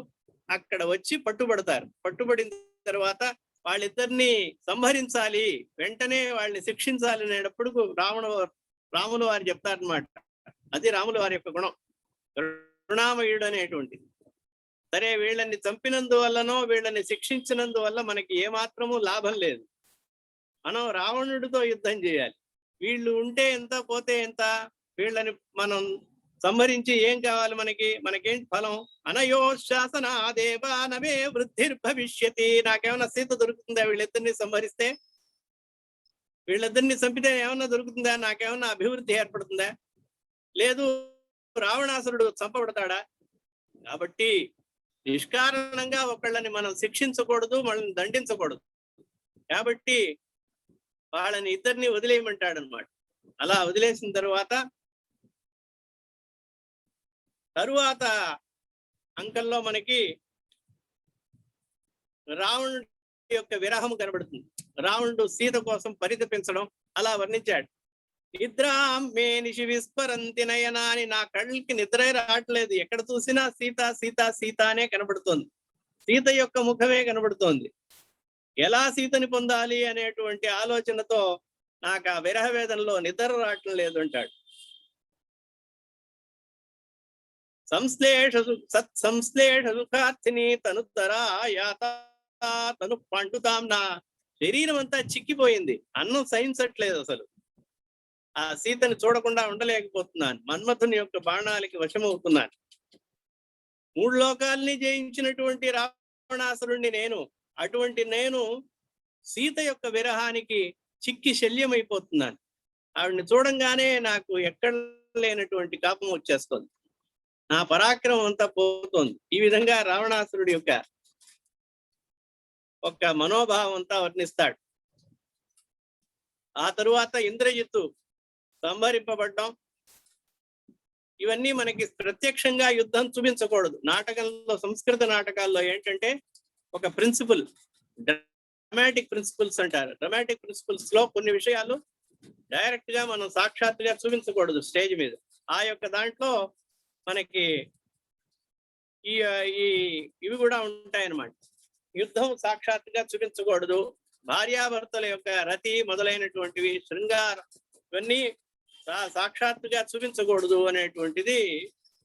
అక్కడ వచ్చి పట్టుబడతారు. పట్టుబడిన తర్వాత వాళ్ళిద్దరిని సంహరించాలి, వెంటనే వాళ్ళని శిక్షించాలి అనేటప్పుడు రాములు వారు చెప్తారనమాట. అది రాములు వారి యొక్క గుణం, కరుణామయుడు అనేటువంటిది. సరే, వీళ్ళని చంపినందువల్లనో వీళ్ళని శిక్షించినందువల్ల మనకి ఏమాత్రము లాభం లేదు. మనం రావణుడితో యుద్ధం చేయాలి. వీళ్ళు ఉంటే ఎంత, పోతే ఎంత. వీళ్ళని మనం సంహరించి ఏం కావాలి మనకేంటి ఫలం? అనయో శాసన దేవానమే వృద్ధిర్భవిష్యతి. నాకేమన్నా సీత దొరుకుతుందా వీళ్ళిద్దరిని సంహరిస్తే? వీళ్ళిద్దరిని చంపితే ఏమన్నా దొరుకుతుందా? నాకేమన్నా అభివృద్ధి ఏర్పడుతుందా? లేదు, రావణాసురుడు చంపబడతాడా? కాబట్టి నిష్కారణంగా ఒకళ్ళని మనం శిక్షించకూడదు, వాళ్ళని దండించకూడదు. కాబట్టి వాళ్ళని ఇద్దరిని వదిలేయమంటాడు అనమాట. అలా వదిలేసిన తరువాత అంకంలో మనకి రావణుడి యొక్క విరహం కనబడుతుంది. రావణుడు సీత కోసం పరితపించడం అలా వర్ణించాడు. నిద్రాం మే నిశి విస్మరంతి నయనాని. నా కళ్ళకి నిద్రే రావట్లేదు, ఎక్కడ చూసినా సీత సీత సీత అనే కనబడుతోంది. సీత యొక్క ముఖమే కనబడుతోంది. ఎలా సీతని పొందాలి అనేటువంటి ఆలోచనతో నాకు ఆ విరహ వేదనలో నిద్ర రావటం లేదు అంటాడు. సంశ్లేష సుఖార్థిని తనుద్దరా యాత తను పండుతాం. నా శరీరం అంతా చిక్కిపోయింది, అన్నం సహించట్లేదు అసలు. ఆ సీతని చూడకుండా ఉండలేకపోతున్నాను. మన్మథుని యొక్క బాణాలకి వశమవుతున్నాను. 3 లోకాల్ని జయించినటువంటి రావణాసురుణ్ణి నేను. అటువంటి నేను సీత యొక్క విరహానికి చిక్కి శల్యమైపోతున్నాను. ఆవిడ్ని చూడంగానే నాకు ఎక్కడ లేనటువంటి కాపం వచ్చేస్తుంది, నా పరాక్రమం అంతా పోతుంది. ఈ విధంగా రావణాసురుడి యొక్క మనోభావం అంతా వర్ణిస్తాడు. ఆ తరువాత ఇంద్రజిత్తు సంహరింపబడ్డం, ఇవన్నీ మనకి ప్రత్యక్షంగా యుద్ధం చూపించకూడదు. నాటకంలో, సంస్కృత నాటకాల్లో ఏంటంటే ఒక ప్రిన్సిపల్, డ్రామాటిక్ ప్రిన్సిపల్స్ అంటారు. డ్రామాటిక్ ప్రిన్సిపల్స్ లో కొన్ని విషయాలు డైరెక్ట్ గా మనం సాక్షాత్తుగా చూపించకూడదు స్టేజ్ మీద. ఆ యొక్క దాంట్లో మనకి ఇవి కూడా ఉంటాయన్నమాట. యుద్ధం సాక్షాత్తుగా చూపించకూడదు. భార్యాభర్తల యొక్క రతి మొదలైనటువంటివి, శృంగారం, ఇవన్నీ సాక్షాత్తుగా చూపించకూడదు అనేటువంటిది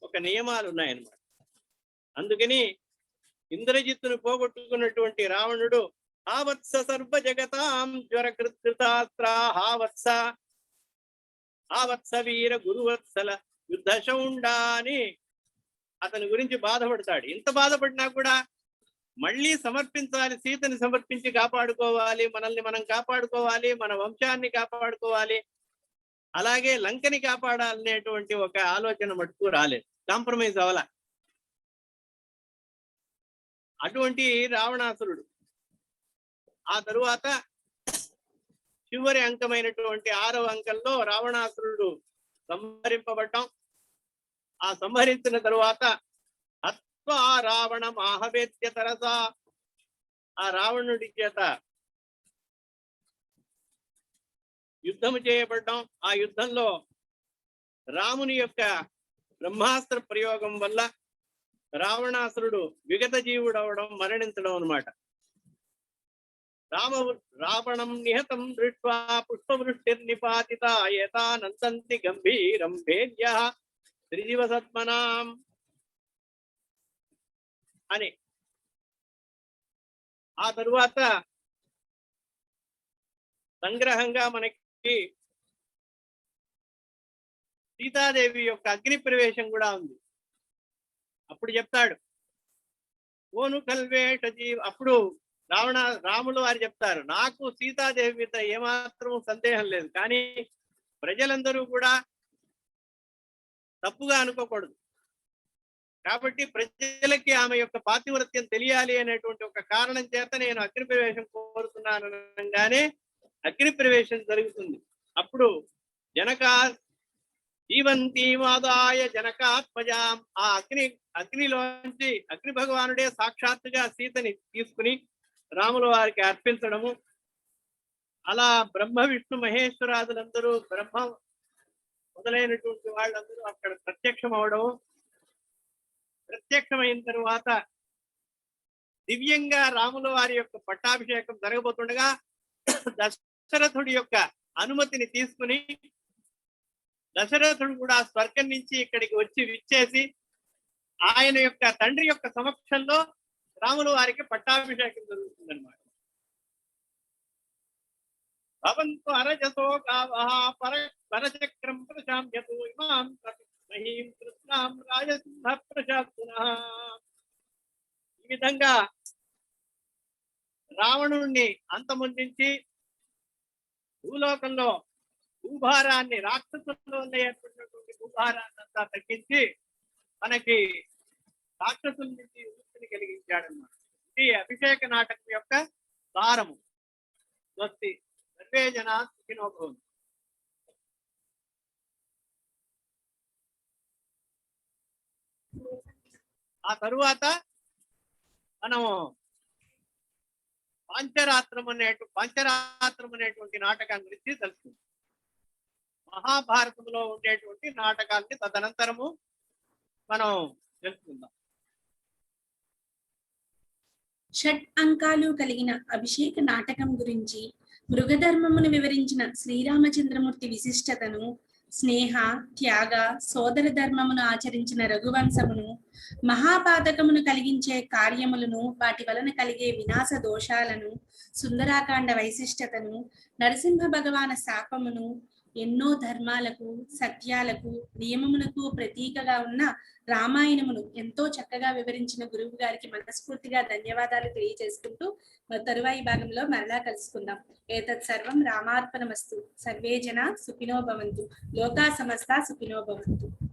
ఒక నియమాలు ఉన్నాయన్నమాట. అందుకని ఇంద్రజిత్తును పోగొట్టుకున్నటువంటి రావణుడు హావత్స సర్వ జగతాం జ్వరకృతాస్త్ర హావత్స వీర గురువత్సల యుద్ధ శౌండా అని అతని గురించి బాధపడతాడు. ఇంత బాధపడినా కూడా మళ్ళీ సమర్పించాలి, సీతని సమర్పించి కాపాడుకోవాలి, మనల్ని మనం కాపాడుకోవాలి, మన వంశాన్ని కాపాడుకోవాలి, అలాగే లంకని కాపాడాలనేటువంటి ఒక ఆలోచన మటుకు రాలేదు, కాంప్రమైజ్ అవ్వాల. అటువంటి రావణాసురుడు. ఆ తరువాత చివరి అంకమైనటువంటి 6వ అంకంలో రావణాసురుడు సంహరింపబడ్డం. ఆ సంహరించిన తరువాత హత్వా రావణం ఆహవేత్య తరస, ఆ రావణుడి చేత యుద్ధము చేయబడ్డం. ఆ యుద్ధంలో రాముని యొక్క బ్రహ్మాస్త్ర ప్రయోగం వల్ల రావణాసురుడు విగత జీవుడవడం, మరణించడం అన్నమాట. రావణం నిహతం దృష్ట్వా పుష్పవృష్టిర్నిపాతిత ఏతానందంతి గంభీరం భేద్యః త్రిదివసత్మనాం అని. ఆ తరువాత సంగ్రహంగా మనకి సీతాదేవి యొక్క అగ్ని ప్రవేశం కూడా ఉంది. అప్పుడు చెప్తాడు ఓను కల్వేష అప్పుడు రాములు వారు చెప్తారు, నాకు సీతాదేవి మీద ఏమాత్రం సందేహం లేదు, కానీ ప్రజలందరూ కూడా తప్పుగా అనుకోకూడదు. కాబట్టి ప్రజలకి ఆమె యొక్క పాతివ్రత్యం తెలియాలి అనేటువంటి ఒక కారణం చేత నేను అగ్ని ప్రవేశం కోరుతున్నాను అనగానే అగ్ని ప్రవేశం జరుగుతుంది. అప్పుడు జీవంతీమాదాయ జనకాత్మజాం, ఆ అగ్నిలోంచి అగ్ని భగవానుడే సాక్షాత్తుగా సీతని తీసుకుని రాముల వారికి అర్పించడము. అలా బ్రహ్మ విష్ణు మహేశ్వరాదులందరూ, బ్రహ్మ మొదలైనటువంటి వాళ్ళందరూ అక్కడ ప్రత్యక్షం అవడము. ప్రత్యక్షమైన తరువాత దివ్యంగా రాముల వారి యొక్క పట్టాభిషేకం జరగబోతుండగా దశరథుడి యొక్క అనుమతిని తీసుకుని దశరథుడు కూడా స్వర్గం నుంచి ఇక్కడికి వచ్చి విచ్చేసి ఆయన యొక్క తండ్రి యొక్క సమక్షంలో రాముల వారికి పట్టాభిషేకం జరుగుతుందన్నమాట. భవంతు అరజసో గావః పరచక్రం ప్రశామ్యతు ఇమాం మహీం కృష్ణాం రాజసింహ ప్రశాంతునః. ఈ విధంగా రావణుణ్ణి అంతమొందించి భూలోకంలో భూభారాన్ని రాక్షసుల్లో ఏర్పడినటువంటి భూభారాన్ని అంతా తగ్గించి మనకి రాక్షసుల నుంచి ముక్తిని కలిగించాడన్నమాట. ఇది అభిషేక నాటకం యొక్క సారము. స్వస్తి సర్వే జనా సుఖినో భవంతు. ఆ తరువాత మనం పాంచరాత్రం అనేటువంటి నాటకం గురించి తెలుసుకుందాం. మహాభారతంలో ఉండేటువంటి నాటకాన్ని తదనంతరము మనం తెలుసుకుందాం. షట్ అంకాలు కలిగిన అభిషేక నాటకం గురించి మృగధర్మమును వివరించిన శ్రీరామచంద్రమూర్తి విశిష్టతను, స్నేహ త్యాగ సోదర ధర్మమును ఆచరించిన రఘువంశమును, మహాపాతకమును కలిగించే కార్యములను, వాటి వలన కలిగే వినాశ దోషాలను, సుందరాకాండ వైశిష్టతను, నరసింహ భగవాన శాపమును, ఎన్నో ధర్మాలకు సత్యాలకు నియమమునకు ప్రతీకగా ఉన్న రామాయణమును ఎంతో చక్కగా వివరించిన గురువు గారికి మనస్ఫూర్తిగా ధన్యవాదాలు తెలియజేసుకుంటూ తరువాయి భాగంలో మరలా కలుసుకుందాం. ఏతత్ సర్వం రామార్పణమస్తు. సర్వే జనా సుఖినో భవంతు. లోకా సమస్త సుఖినో భవంతు.